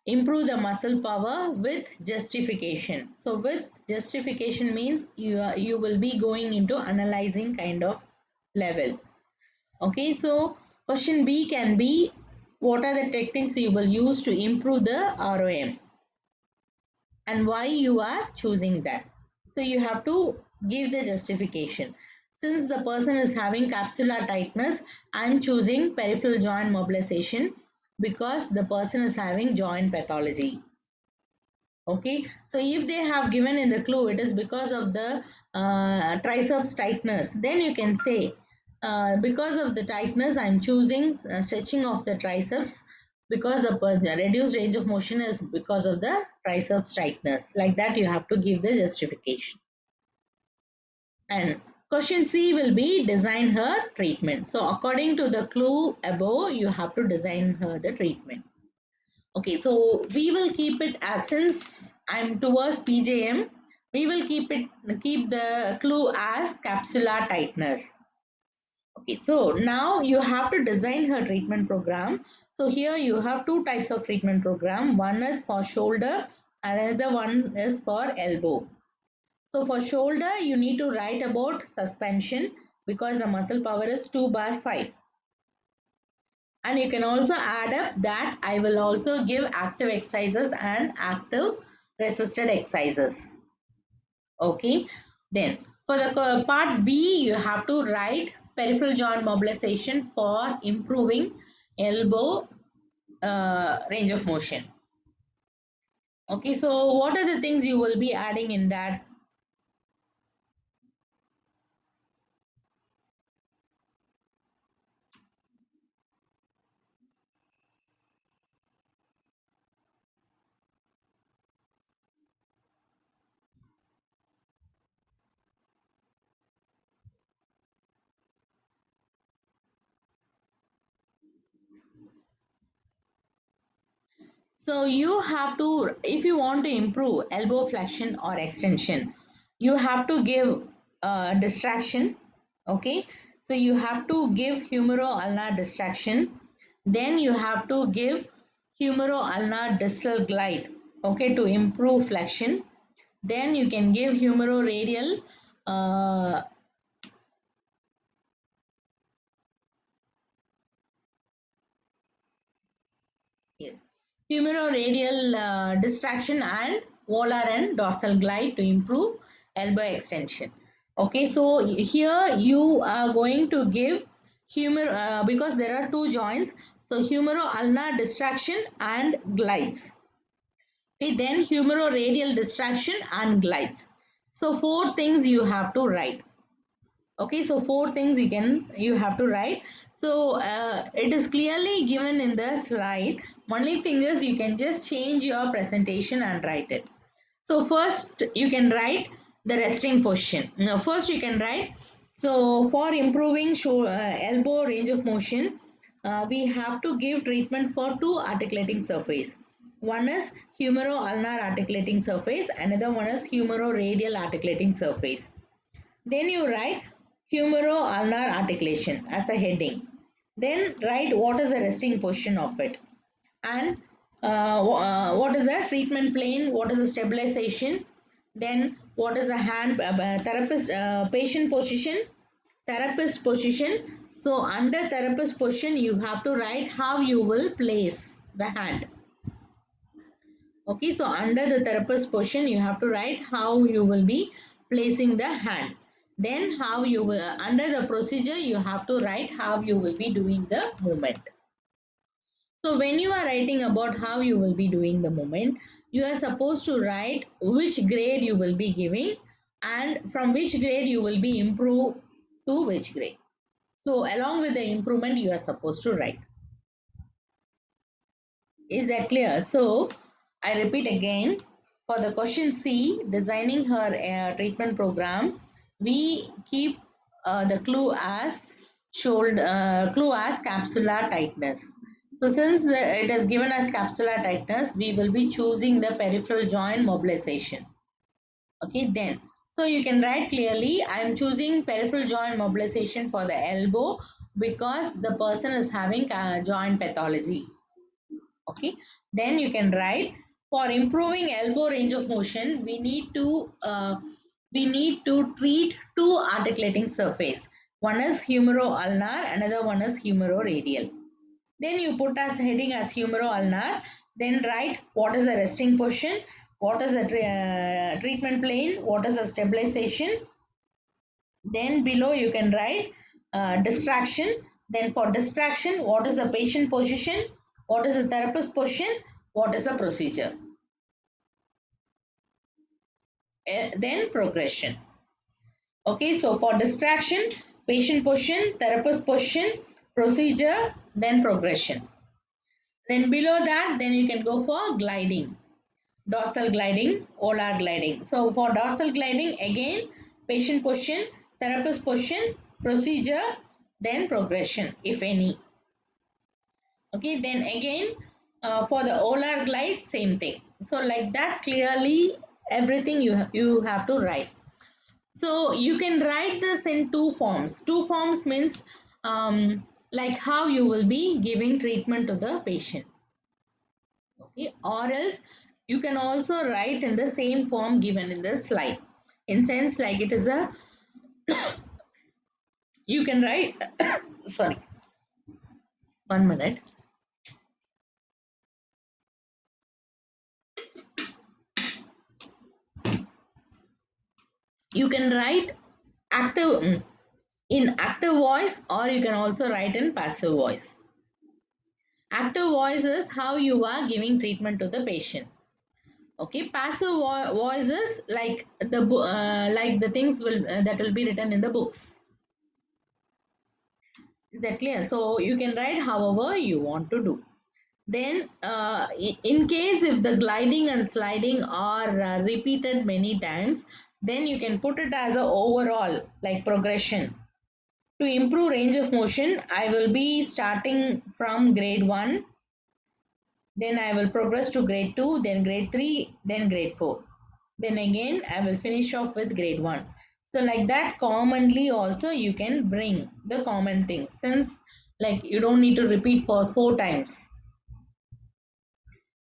improve the muscle power with justification. So with justification means you will be going into analyzing kind of level. Okay, so question B can be what are the techniques you will use to improve the ROM and why you are choosing that. So you have to give the justification. Since the person is having capsular tightness, I am choosing peripheral joint mobilization because the person is having joint pathology. Okay, so if they have given in the clue, it is because of the triceps tightness, then you can say Because of the tightness, I'm choosing stretching of the triceps because the reduced range of motion is because of the triceps tightness. Like that, you have to give the justification. And question C will be design her treatment. So according to the clue above, you have to design her the treatment. Okay, so we will keep it as, since I'm towards PJM, we will keep the clue as capsular tightness. Okay, so now you have to design her treatment program. So here you have two types of treatment program. One is for shoulder and another one is for elbow. So for shoulder, you need to write about suspension because the muscle power is 2/5. And you can also add up that I will also give active exercises and active resisted exercises. Okay, then for the part B, you have to write peripheral joint mobilization for improving elbow range of motion. Okay, so what are the things you will be adding in that? So you have to, if you want to improve elbow flexion or extension, you have to give distraction. Okay, so you have to give humero-ulnar distraction. Then you have to give humero-ulnar distal glide. Okay, to improve flexion. Then you can give humero-radial uh, yes, humero-radial distraction and volar and dorsal glide to improve elbow extension. Okay, so here you are going to give because there are two joints. So humero-ulnar distraction and glides. Okay, then humero-radial distraction and glides. So four things you have to write. Okay, so four things you have to write. So it is clearly given in the slide. Only thing is you can just change your presentation and write it. So first you can write the resting position. Now first you can write, so for improving elbow range of motion, we have to give treatment for two articulating surface. One is humero-ulnar articulating surface, another one is humero-radial articulating surface. Then you write humero-ulnar articulation as a heading. Then write what is the resting position of it. And what is the treatment plane, what is the stabilization, then what is the hand therapist patient position, therapist position. So under therapist position, you have to write how you will place the hand. Okay, so under the therapist position, you have to write how you will be placing the hand. Then how you will, under the procedure, you have to write how you will be doing the movement. So when you are writing about how you will be doing the movement, you are supposed to write which grade you will be giving and from which grade you will be improved to which grade. So along with the improvement, you are supposed to write. Is that clear? So I repeat again, for the question C, designing her treatment program, we keep the clue as capsular tightness. So since it is given as capsular tightness, we will be choosing the peripheral joint mobilization. Okay, then. So you can write clearly, I am choosing peripheral joint mobilization for the elbow because the person is having joint pathology. Okay, then you can write, for improving elbow range of motion, we need to treat two articulating surface. One is humero-ulnar, another one is humero-radial. Then you put as heading as humero-ulnar. Then write what is the resting position, what is the treatment plane, what is the stabilization. Then below you can write distraction. Then for distraction, what is the patient position, what is the therapist position, what is the procedure. Then progression. Okay, so for distraction, patient position, therapist position, procedure, then progression. Then below that, then you can go for gliding, dorsal gliding, olar gliding. So for dorsal gliding, again, patient position, therapist position, procedure, then progression, if any. Okay, then again, for the olar glide, same thing. So like that, clearly everything you have to write. So you can write this in two forms. Two forms means like how you will be giving treatment to the patient. Okay, or else you can also write in the same form given in the slide. In sense like it is a you can write sorry, 1 minute. You can write active in active voice, or you can also write in passive voice. Active voice is how you are giving treatment to the patient. Okay, passive voice is like the things will that will be written in the books. Is that clear? So you can write however you want to do. Then in case if the gliding and sliding are repeated many times, then you can put it as a overall like progression. To improve range of motion, I will be starting from grade 1, then I will progress to grade 2, then grade 3, then grade 4. Then again, I will finish off with grade 1. So like that, commonly also you can bring the common things, since like you don't need to repeat for 4 times.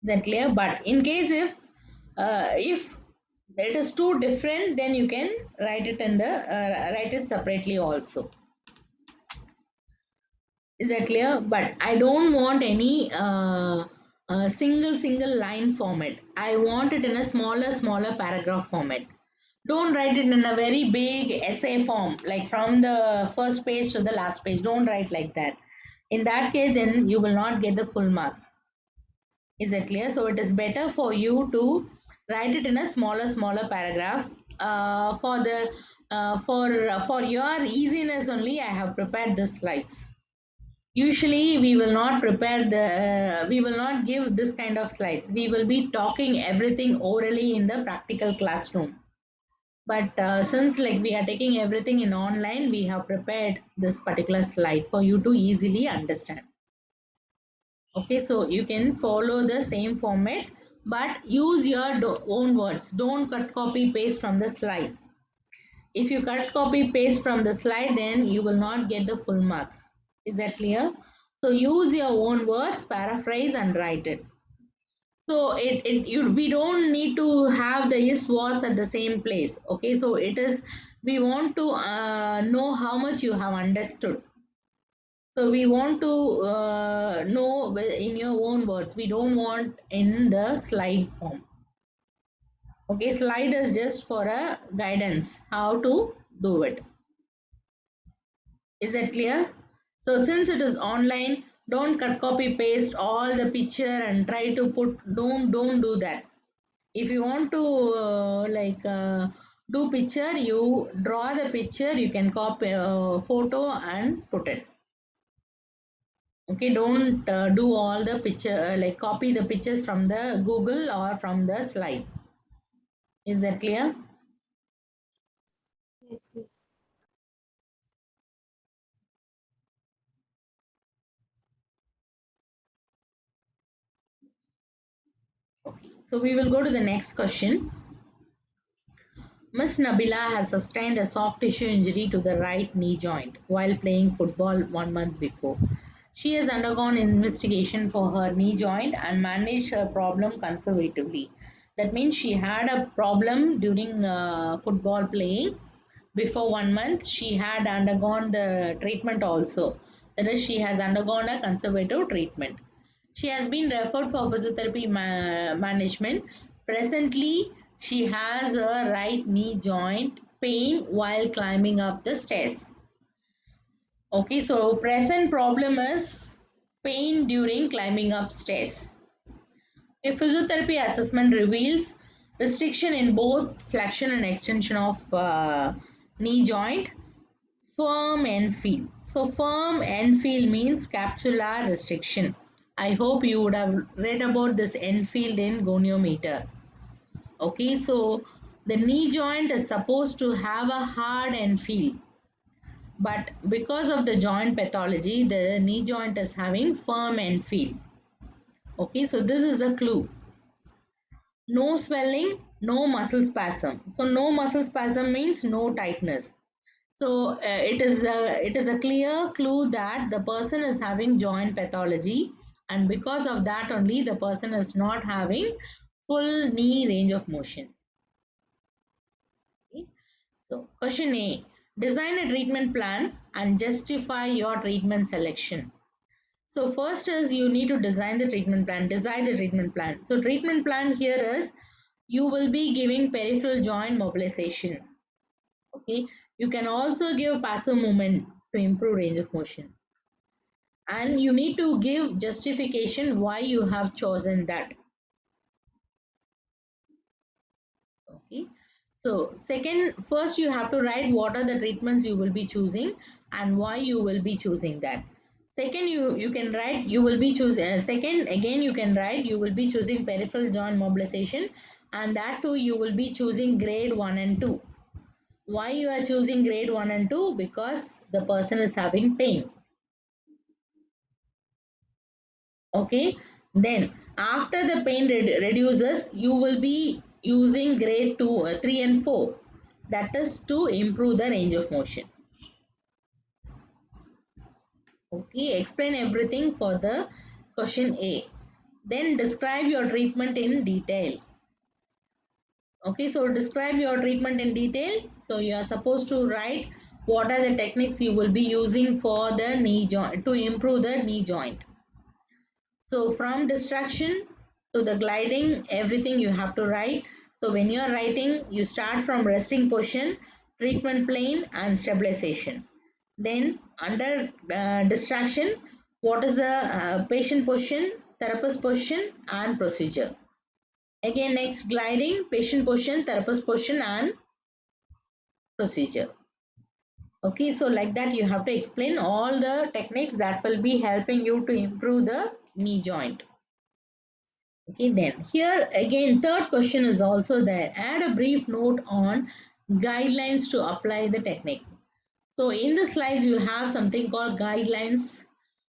Is that clear? But in case if it is too different, then you can write it in the write it separately also. Is that clear? But I don't want any single line format. I want it in a smaller paragraph format. Don't write it in a very big essay form, like from the first page to the last page. Don't write like that. In that case, then you will not get the full marks. Is that clear? So it is better for you to write it in a smaller paragraph. For your easiness only, I have prepared the slides. Usually we will not prepare we will not give this kind of slides. We will be talking everything orally in the practical classroom. But since like we are taking everything in online, we have prepared this particular slide for you to easily understand. Okay, so you can follow the same format, but use your own words. Don't cut, copy, paste from the slide. If you cut, copy, paste from the slide, then you will not get the full marks. Is that clear? So use your own words, paraphrase and write it. So we don't need to have the is was at the same place. Okay, so it is, we want to know how much you have understood. So we want to know in your own words. We don't want in the slide form. Okay, slide is just for a guidance how to do it. Is that clear? So since it is online, don't cut, copy, paste all the picture and try to put, don't do that. If you want to do picture, you draw the picture, you can copy photo and put it. Okay, don't do all the picture, like copy the pictures from the Google or from the slide. Is that clear? Yes, yes. Okay, so we will go to the next question. Miss Nabila has sustained a soft tissue injury to the right knee joint while playing football 1 month before. She has undergone investigation for her knee joint and managed her problem conservatively. That means she had a problem during football playing. Before 1 month, she had undergone the treatment also. That is, she has undergone a conservative treatment. She has been referred for physiotherapy management. Presently, she has a right knee joint pain while climbing up the stairs. Okay, so present problem is pain during climbing up stairs. A physiotherapy assessment reveals restriction in both flexion and extension of knee joint, Firm and feel. So firm and feel means capsular restriction. I hope you would have read about this end field in goniometer. Okay, so the knee joint is supposed to have a hard end feel, but because of the joint pathology, the knee joint is having firm end feel. Okay, so this is a clue. No swelling, no muscle spasm. So no muscle spasm means no tightness. So it is a clear clue that the person is having joint pathology, and because of that only the person is not having full knee range of motion. Okay. So question A, design a treatment plan and justify your treatment selection. So first is you need to design the treatment plan, decide the treatment plan. So treatment plan here is you will be giving peripheral joint mobilization. Okay, you can also give passive movement to improve range of motion, and you need to give justification why you have chosen that. Okay, so first you have to write what are the treatments you will be choosing and why you will be choosing that. Second, you can write you will be choosing second again you can write you will be choosing peripheral joint mobilization, and that too you will be choosing grade 1 and 2. Why you are choosing grade 1 and 2? Because the person is having pain. Okay, then after the pain reduces, you will be using grade 2, 3 and 4. That is to improve the range of motion. Okay, explain everything for the question A. Then describe your treatment in detail. Okay, so describe your treatment in detail. So you are supposed to write what are the techniques you will be using for the knee joint to improve the knee joint. So from distraction to the gliding, everything you have to write. So when you are writing, you start from resting position, treatment plane and stabilization. Then under distraction, what is the patient position, therapist position and procedure. Again next gliding, patient position, therapist position and procedure. Okay, so like that you have to explain all the techniques that will be helping you to improve the knee joint. Okay, then here again, third question is also there. Add a brief note on guidelines to apply the technique. So in the slides, you have something called guidelines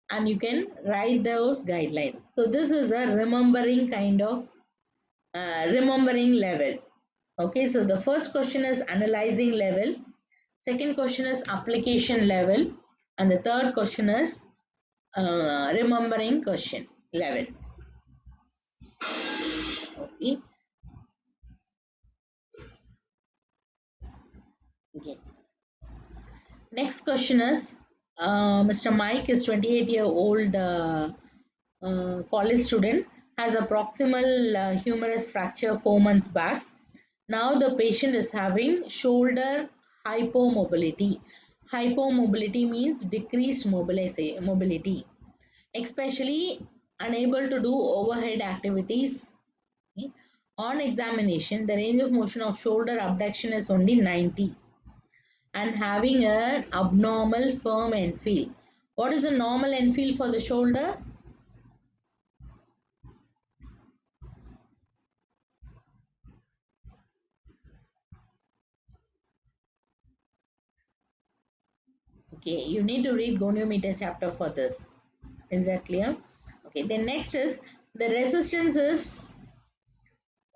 and you can write those guidelines. So this is a remembering kind of remembering level. Okay, so the first question is analyzing level. Second question is application level. And the third question is remembering question level. Okay. Okay. Next question is Mr. Mike is 28-year-old college student, has a proximal humerus fracture 4 months back. Now the patient is having shoulder hypomobility. Hypomobility means decreased mobility, especially unable to do overhead activities. Okay. On examination, the range of motion of shoulder abduction is only 90 and having an abnormal firm end feel. What is the normal end feel for the shoulder? Okay, you need to read goniometer chapter for this. Is that clear? Okay, then next is the resistance is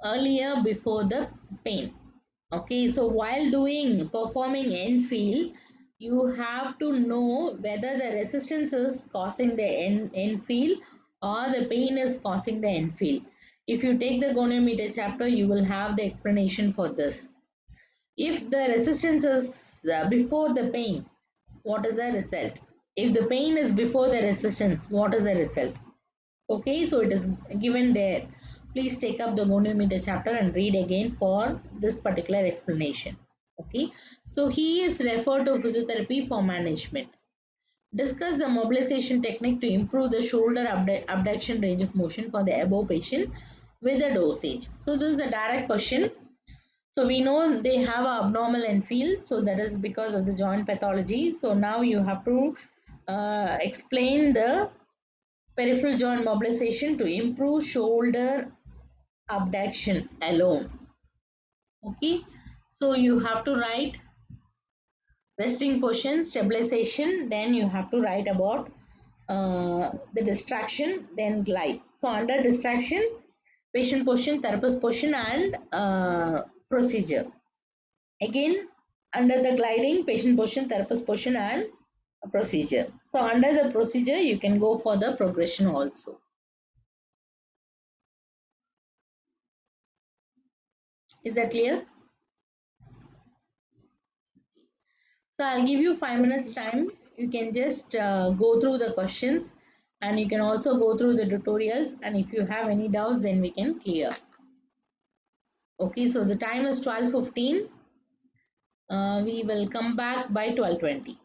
earlier before the pain. Okay, so while performing end feel, you have to know whether the resistance is causing the end feel or the pain is causing the end feel. If you take the goniometer chapter, you will have the explanation for this. If the resistance is before the pain, what is the result? If the pain is before the resistance, what is the result? Okay, so it is given there. Please take up the goniometer chapter and read again for this particular explanation. Okay, so he is referred to physiotherapy for management. Discuss the mobilization technique to improve the shoulder abduction range of motion for the above patient with a dosage. So this is a direct question. So we know they have a abnormal Enfield, so that is because of the joint pathology. So now you have to explain the peripheral joint mobilization to improve shoulder abduction alone. Okay, so you have to write resting position, stabilization, then you have to write about the distraction, then glide. So under distraction, patient position, therapist position, and procedure. Again, under the gliding, patient position, therapist position, and procedure. So under the procedure, you can go for the progression also. Is that clear? So I'll give you 5 minutes Yes. time. You can just go through the questions, and you can also go through the tutorials, and if you have any doubts, then we can clear. Okay, so the time is 12:15. We will come back by 12:20.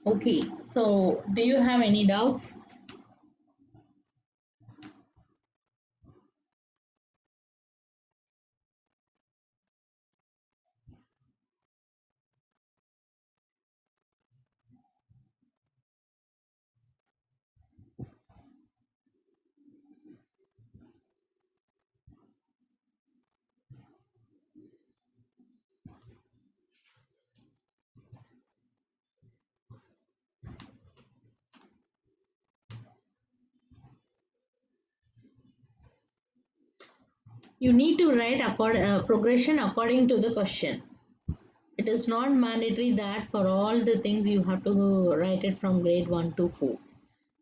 Okay, so do you have any doubts? You need to write progression according to the question. It is not mandatory that for all the things you have to write it from grade 1 to 4.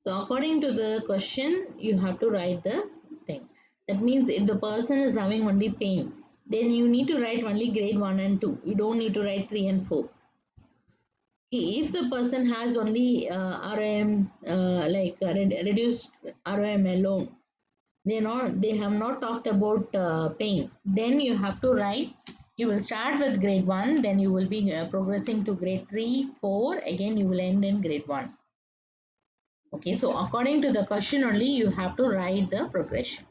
So according to the question, you have to write the thing. That means if the person is having only pain, then you need to write only grade 1 and 2. You don't need to write 3 and 4. If the person has only ROM, reduced ROM alone, they have not talked about pain, then you have to write, you will start with grade 1, then you will be progressing to grade 3, 4, again you will end in grade 1. Okay, so according to the question only you have to write the progression.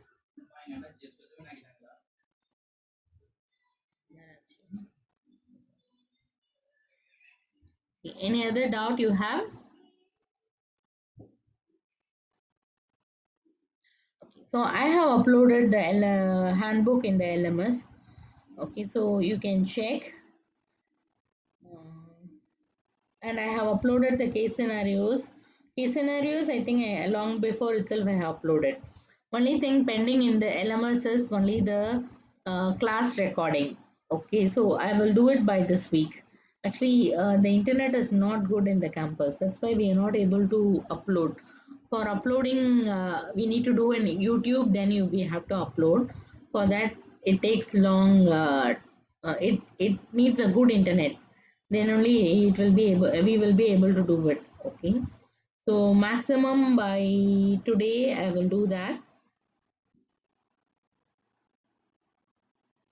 Any other doubt you have? Okay, so I have uploaded the handbook in the LMS. Okay, so you can check. And I have uploaded the case scenarios. Case scenarios, I think long before itself I have uploaded. Only thing pending in the LMS is only the class recording. Okay, so I will do it by this week. Actually, the internet is not good in the campus. That's why we are not able to upload. For uploading, we need to do in YouTube. Then we have to upload. For that, it takes long. It needs a good internet, then only it will be able we will be able to do it. Okay, so maximum by today I will do that.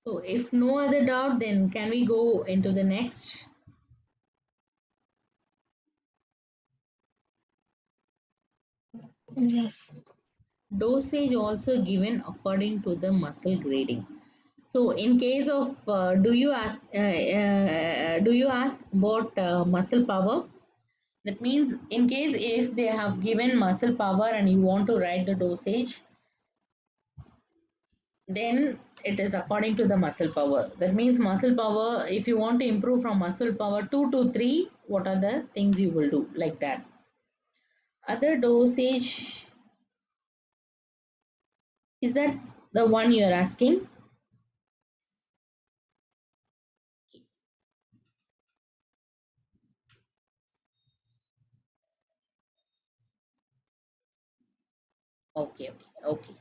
So if no other doubt, then can we go into the next? Yes. Dosage also given according to the muscle grading. So in case of do you ask about muscle power? That means in case if they have given muscle power and you want to write the dosage, then it is according to the muscle power. That means muscle power, if you want to improve from muscle power 2 to 3, what are the things you will do, like that. Other dosage, is that the one you are asking? Okay, okay, okay.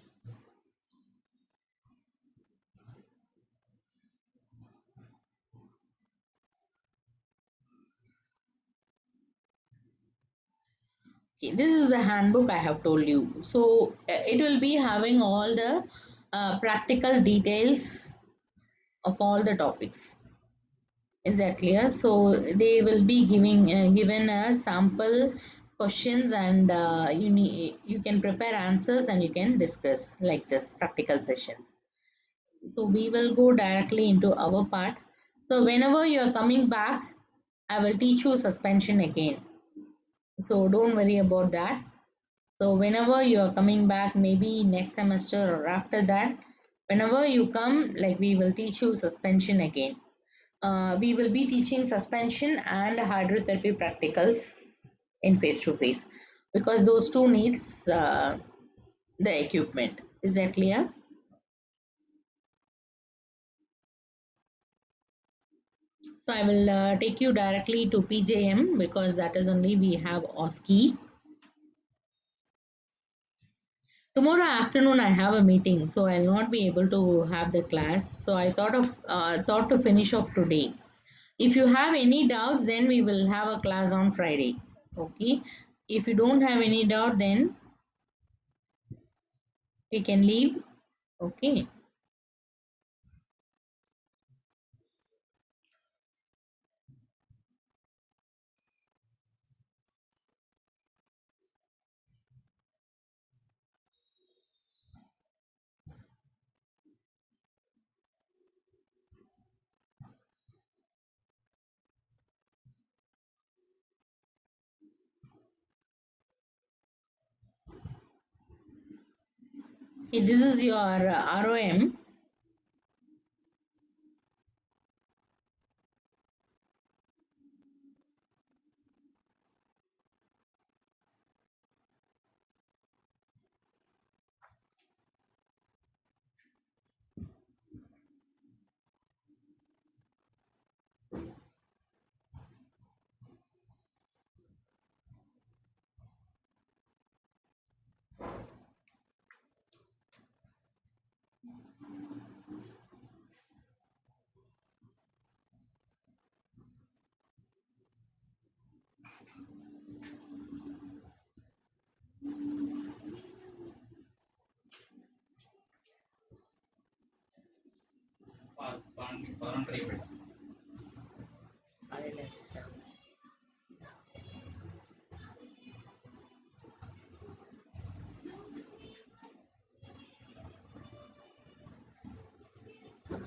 Okay, this is the handbook I have told you. So it will be having all the practical details of all the topics. Is that clear? So they will be given a sample questions, and you can prepare answers and you can discuss like this practical sessions. So we will go directly into our part. So whenever you are coming back, I will teach you suspension again. So don't worry about that. So whenever you are coming back, maybe next semester or after that, whenever you come, like we will teach you suspension again. We will be teaching suspension and hydrotherapy practicals in face to face, because those two needs the equipment. Is that clear? So I will take you directly to PJM, because that is only we have OSCE. Tomorrow afternoon I have a meeting, so I'll not be able to have the class. So I thought to finish off today. If you have any doubts, then we will have a class on Friday. Okay. If you don't have any doubt, then we can leave. Okay. Okay, this is your ROM.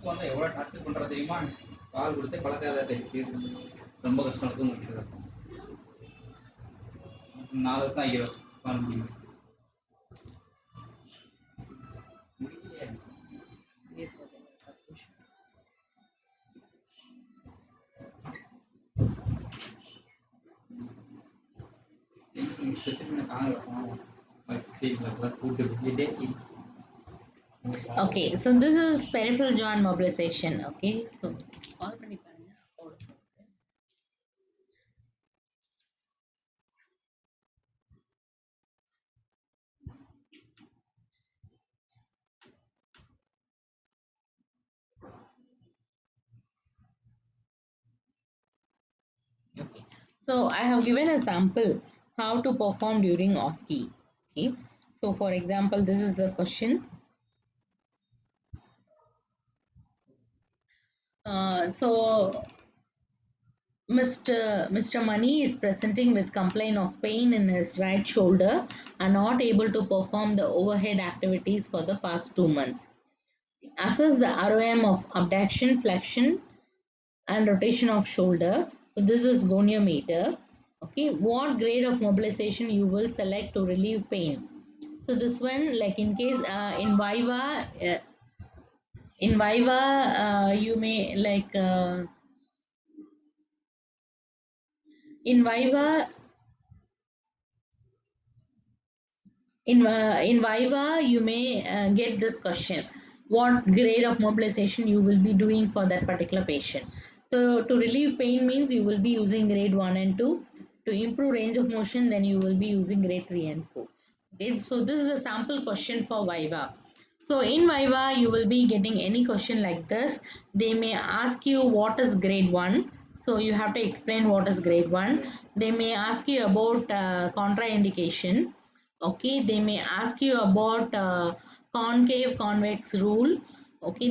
வந்து எவ்வளவு torture பண்றா தெரியுமா? பால் கொடுத்து பழக்காத ரொம்ப கஷ்டம் தூங்கிட்டு 4 வருஷம் ஆகிடும் பால் முடியும். Okay, so this is peripheral joint mobilization. Okay, so call பண்ணி பாருங்க. Okay, so I have given a sample how to perform during OSCE. Okay, so for example, this is a question. So Mr. Mani is presenting with complaint of pain in his right shoulder and not able to perform the overhead activities for the past 2 months. Assess the ROM of abduction, flexion, and rotation of shoulder. So this is goniometer. Okay, what grade of mobilization you will select to relieve pain? So this one, like in case in Viva, you may like in Viva. In Viva, you may get this question: what grade of mobilization you will be doing for that particular patient? So to relieve pain means you will be using grade 1 and 2. To improve range of motion, then you will be using grade 3 and 4. Okay, so this is a sample question for Viva. So in Viva, you will be getting any question like this. They may ask you what is grade 1. So you have to explain what is grade 1. They may ask you about contraindication. Okay, they may ask you about concave convex rule. Okay,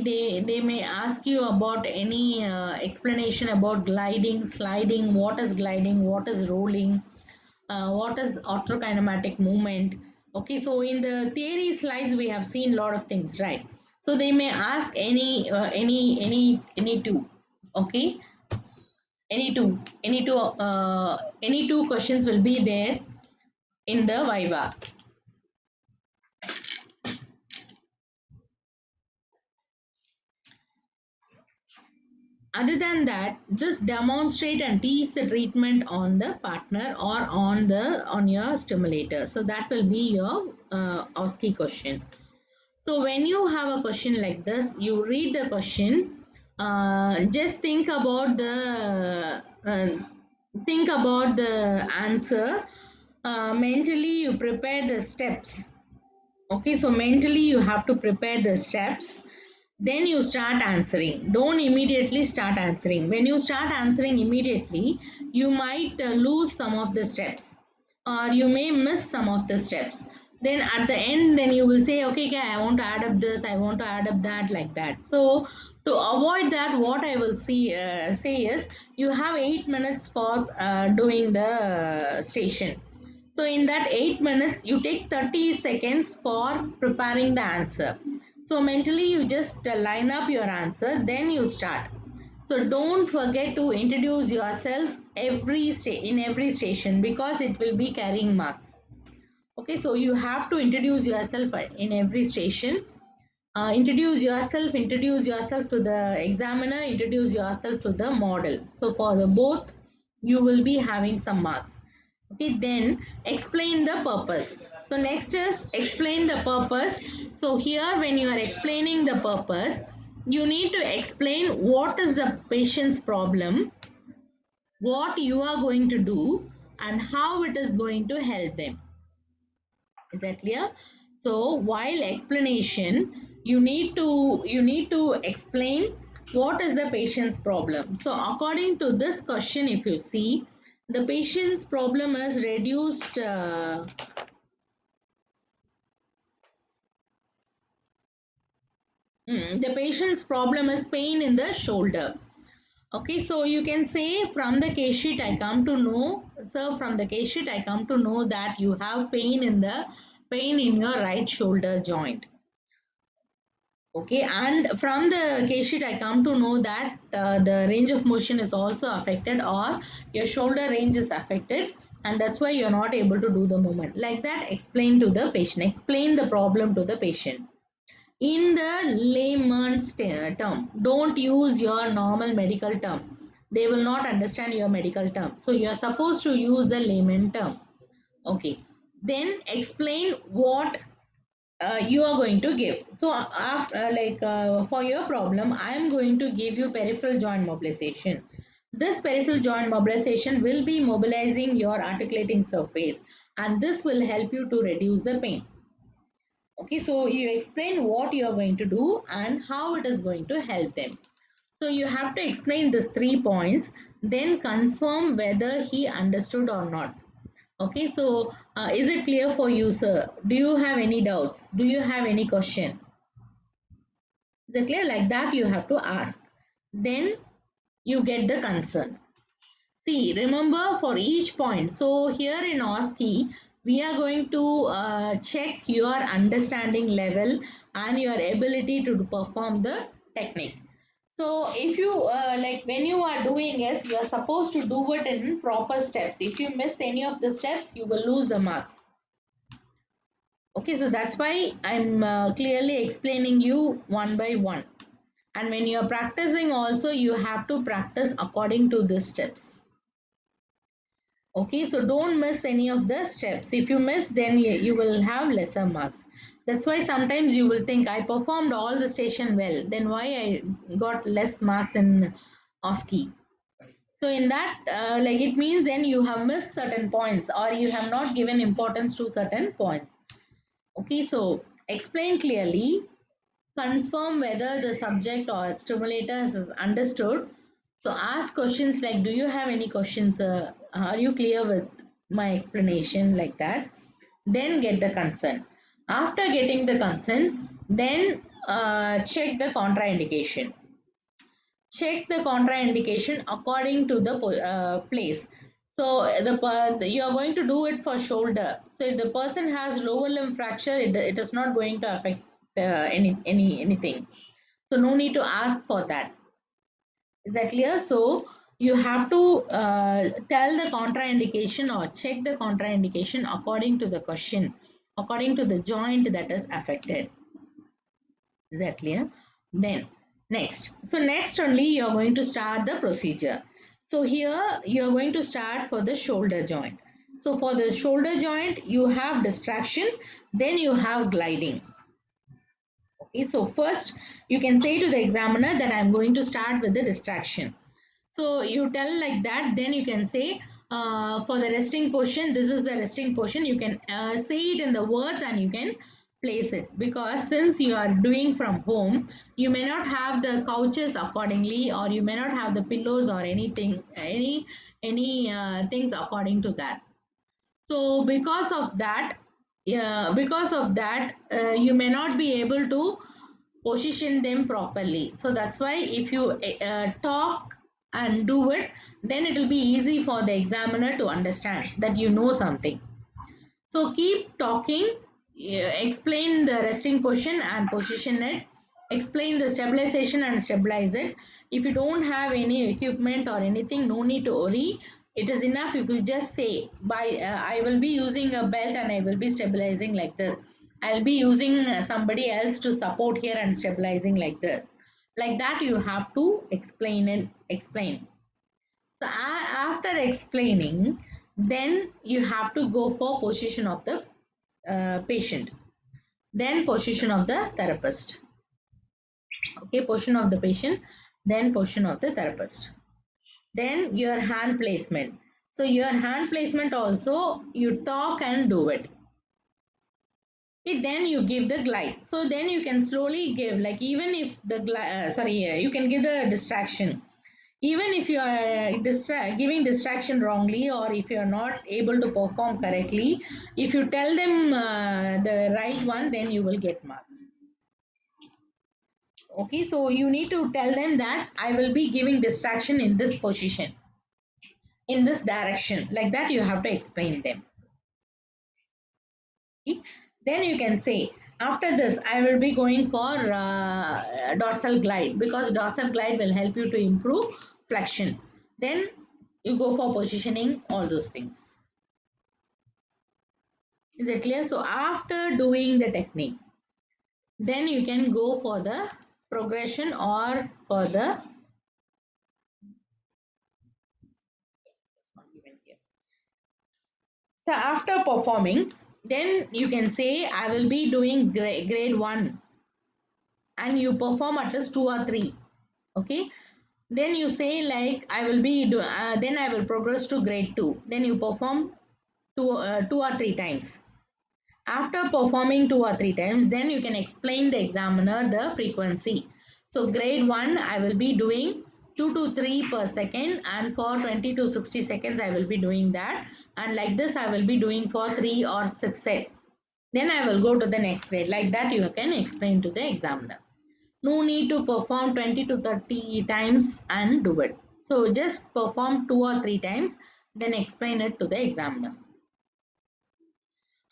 they may ask you about any explanation about gliding, sliding, what is gliding, what is rolling, what is orthokinematic movement. Okay, so in the theory slides we have seen a lot of things, right? So they may ask any two. Okay, any two questions will be there in the Viva. Other than that, just demonstrate and teach the treatment on the partner or on your stimulator. So that will be your OSCE question. So when you have a question like this, you read the question. Just think about the answer. Mentally, you prepare the steps. Okay, so mentally you have to prepare the steps. Then you start answering. Don't immediately start answering. When you start answering immediately, you might lose some of the steps or you may miss some of the steps. Then at the end, then you will say, okay, I want to add up this, I want to add up that, like that. So to avoid that, what I will say is you have 8 minutes for doing the station. So in that 8 minutes, you take 30 seconds for preparing the answer. So mentally, you just line up your answer, then you start. So don't forget to introduce yourself in every station because it will be carrying marks. Okay, so you have to introduce yourself in every station. Introduce yourself to the examiner, introduce yourself to the model. So for the both, you will be having some marks. Okay, then explain the purpose. So next is explain the purpose. So here when you are explaining the purpose, you need to explain what is the patient's problem, what you are going to do, and how it is going to help them. Is that clear? So while explanation, you need to explain what is the patient's problem. So according to this question, if you see, the patient's problem is reduced the patient's problem is pain in the shoulder. Okay, so you can say from the case sheet I come to know, sir, from the case sheet I come to know that you have pain in your right shoulder joint. Okay, and from the case sheet I come to know that the range of motion is also affected, or your shoulder range is affected, and that's why you're not able to do the movement. Like that, explain to the patient, explain the problem to the patient in the layman's term. Don't use your normal medical term. They will not understand your medical term. So you're supposed to use the layman term. Okay. Then explain what you are going to give. So after, for your problem, I am going to give you peripheral joint mobilization. This peripheral joint mobilization will be mobilizing your articulating surface, and this will help you to reduce the pain. Okay, so you explain what you are going to do and how it is going to help them. So you have to explain these 3 points, then confirm whether he understood or not. Okay, so is it clear for you, sir? Do you have any doubts? Do you have any question? Is it clear? Like that you have to ask. Then you get the concern. See, remember for each point. So here in OSCE, we are going to check your understanding level and your ability to perform the technique. So if you when you are doing it, you are supposed to do it in proper steps. If you miss any of the steps, you will lose the marks. Okay, so that's why I'm clearly explaining you one by one. And when you are practicing also, you have to practice according to the steps. Okay, so don't miss any of the steps. If you miss, then you will have lesser marks. That's why sometimes you will think I performed all the station well, then why I got less marks in OSCE. So in that, it means then you have missed certain points, or you have not given importance to certain points. Okay, so explain clearly, confirm whether the subject or stimulator is understood. So ask questions like, do you have any questions? Are you clear with my explanation, like that? Then get the consent. After getting the consent, then check the contraindication. Check the contraindication according to the place. So you are going to do it for shoulder. So if the person has lower limb fracture, it is not going to affect anything. So no need to ask for that. Is that clear? So you have to tell the contraindication or check the contraindication according to the question, according to the joint that is affected. Is that clear? Then next. So next only you are going to start the procedure. So here you are going to start for the shoulder joint. So for the shoulder joint, you have distraction, then you have gliding. Okay, so first you can say to the examiner that I am going to start with the distraction. So you tell like that, then you can say for the resting portion, this is the resting portion. You can say it in the words and you can place it, because since you are doing from home, you may not have the couches accordingly, or you may not have the pillows or anything, any things according to that. So because of that, you may not be able to position them properly. So that's why if you talk and do it, then it will be easy for the examiner to understand that you know something. So keep talking, explain the resting position and position it, explain the stabilization and stabilize it. If you don't have any equipment or anything, no need to worry. It is enough if you just say, I will be using a belt and I will be stabilizing like this. I'll be using somebody else to support here and stabilizing like this. Like that, you have to explain and explain. So after explaining, then you have to go for position of the patient, then position of the therapist. Okay, position of the patient, then position of the therapist. Then your hand placement. So your hand placement also, you talk and do it. Okay, then you give the glide. So then you can slowly give, like even if the you can give the distraction. Even if you are giving distraction wrongly, or if you are not able to perform correctly, if you tell them the right one, then you will get marks. Okay, so you need to tell them that I will be giving distraction in this position, in this direction. Like that, you have to explain them. Okay? Then you can say, after this, I will be going for dorsal glide, because dorsal glide will help you to improve flexion. Then you go for positioning, all those things. Is it clear? So after doing the technique, then you can go for the progression or for the so after performing, then you can say I will be doing grade 1, and you perform at least 2 or 3. Okay, then you say like I will be then I will progress to grade 2, then you perform 2 or 3 times. After performing 2 or 3 times, then you can explain the examiner the frequency. So grade 1, I will be doing 2 to 3 per second, and for 20 to 60 seconds, I will be doing that. And like this, I will be doing for 3 or 6 sets. Then I will go to the next grade. Like that, you can explain to the examiner. No need to perform 20 to 30 times and do it. So just perform 2 or 3 times, then explain it to the examiner.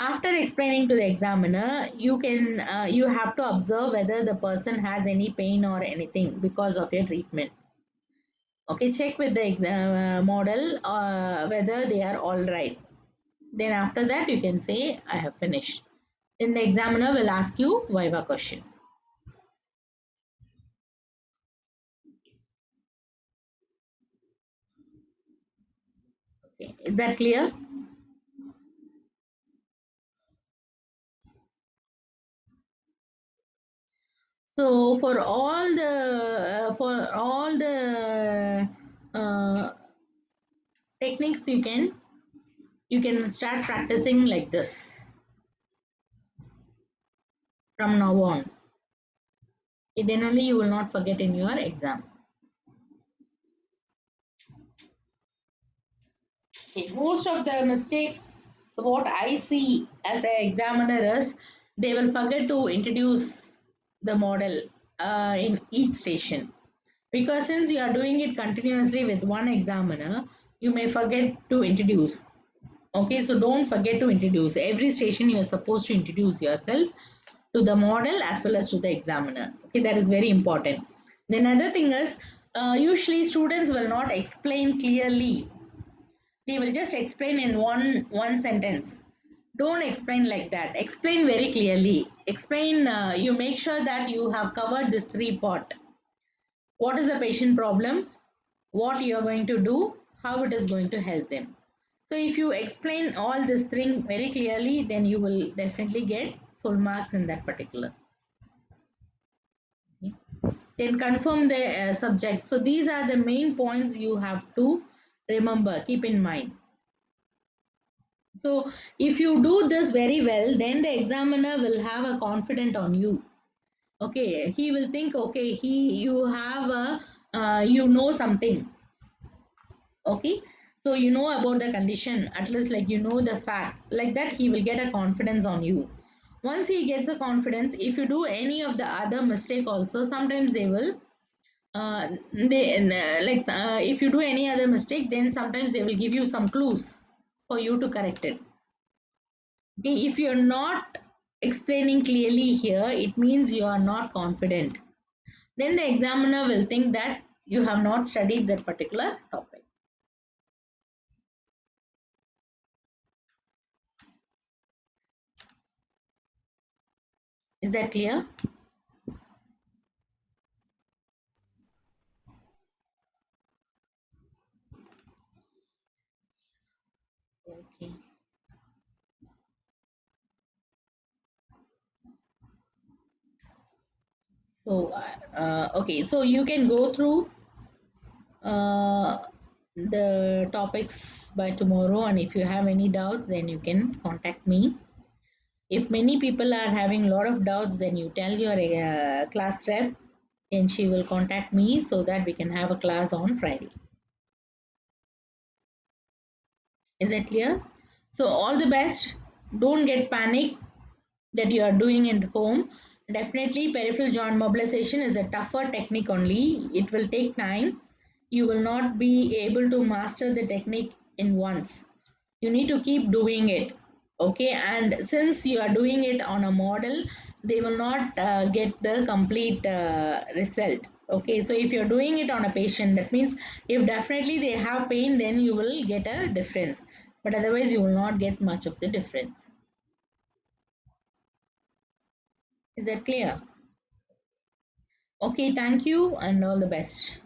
After explaining to the examiner, you have to observe whether the person has any pain or anything because of your treatment. Okay, check with the model whether they are all right. Then after that, you can say I have finished. Then the examiner will ask you viva question. Okay, is that clear? So for all the techniques, you can start practicing like this from now on. Then only you will not forget in your exam. Okay, most of the mistakes, what I see as an examiner is, they will forget to introduce the model in each station. Because since you are doing it continuously with one examiner, you may forget to introduce. Okay, so don't forget to introduce. Every station you are supposed to introduce yourself to the model as well as to the examiner. Okay, that is very important. Then another thing is, usually students will not explain clearly. They will just explain in one sentence. Don't explain like that. Explain very clearly. Explain, you make sure that you have covered this 3 part. What is the patient problem? What you are going to do? How it is going to help them. So if you explain all this thing very clearly, then you will definitely get full marks in that particular. Okay. Then confirm the subject. So these are the main points you have to remember, keep in mind. So if you do this very well, then the examiner will have a confidence on you. Okay, he will think, okay, you have you know something. Okay, so you know about the condition, at least like you know the fact. Like that, he will get a confidence on you. Once he gets a confidence, if you do any of the other mistake also, sometimes they will if you do any other mistake, then sometimes they will give you some clues for you to correct it. Okay, if you're not explaining clearly here, it means you are not confident. Then the examiner will think that you have not studied that particular topic. Is that clear? Okay. So, okay, so you can go through uh, the topics by tomorrow, and if you have any doubts, then you can contact me. If many people are having a lot of doubts, then you tell your class rep, and she will contact me so that we can have a class on Friday. Is that clear? So, all the best. Don't get panic that you are doing at home. Definitely, peripheral joint mobilization is a tougher technique only. It will take time. You will not be able to master the technique in once. You need to keep doing it. Okay, and since you are doing it on a model, they will not get the complete result. Okay, so if you're doing it on a patient, that means if definitely they have pain, then you will get a difference. But otherwise, you will not get much of the difference. Is that clear? Okay, thank you and all the best.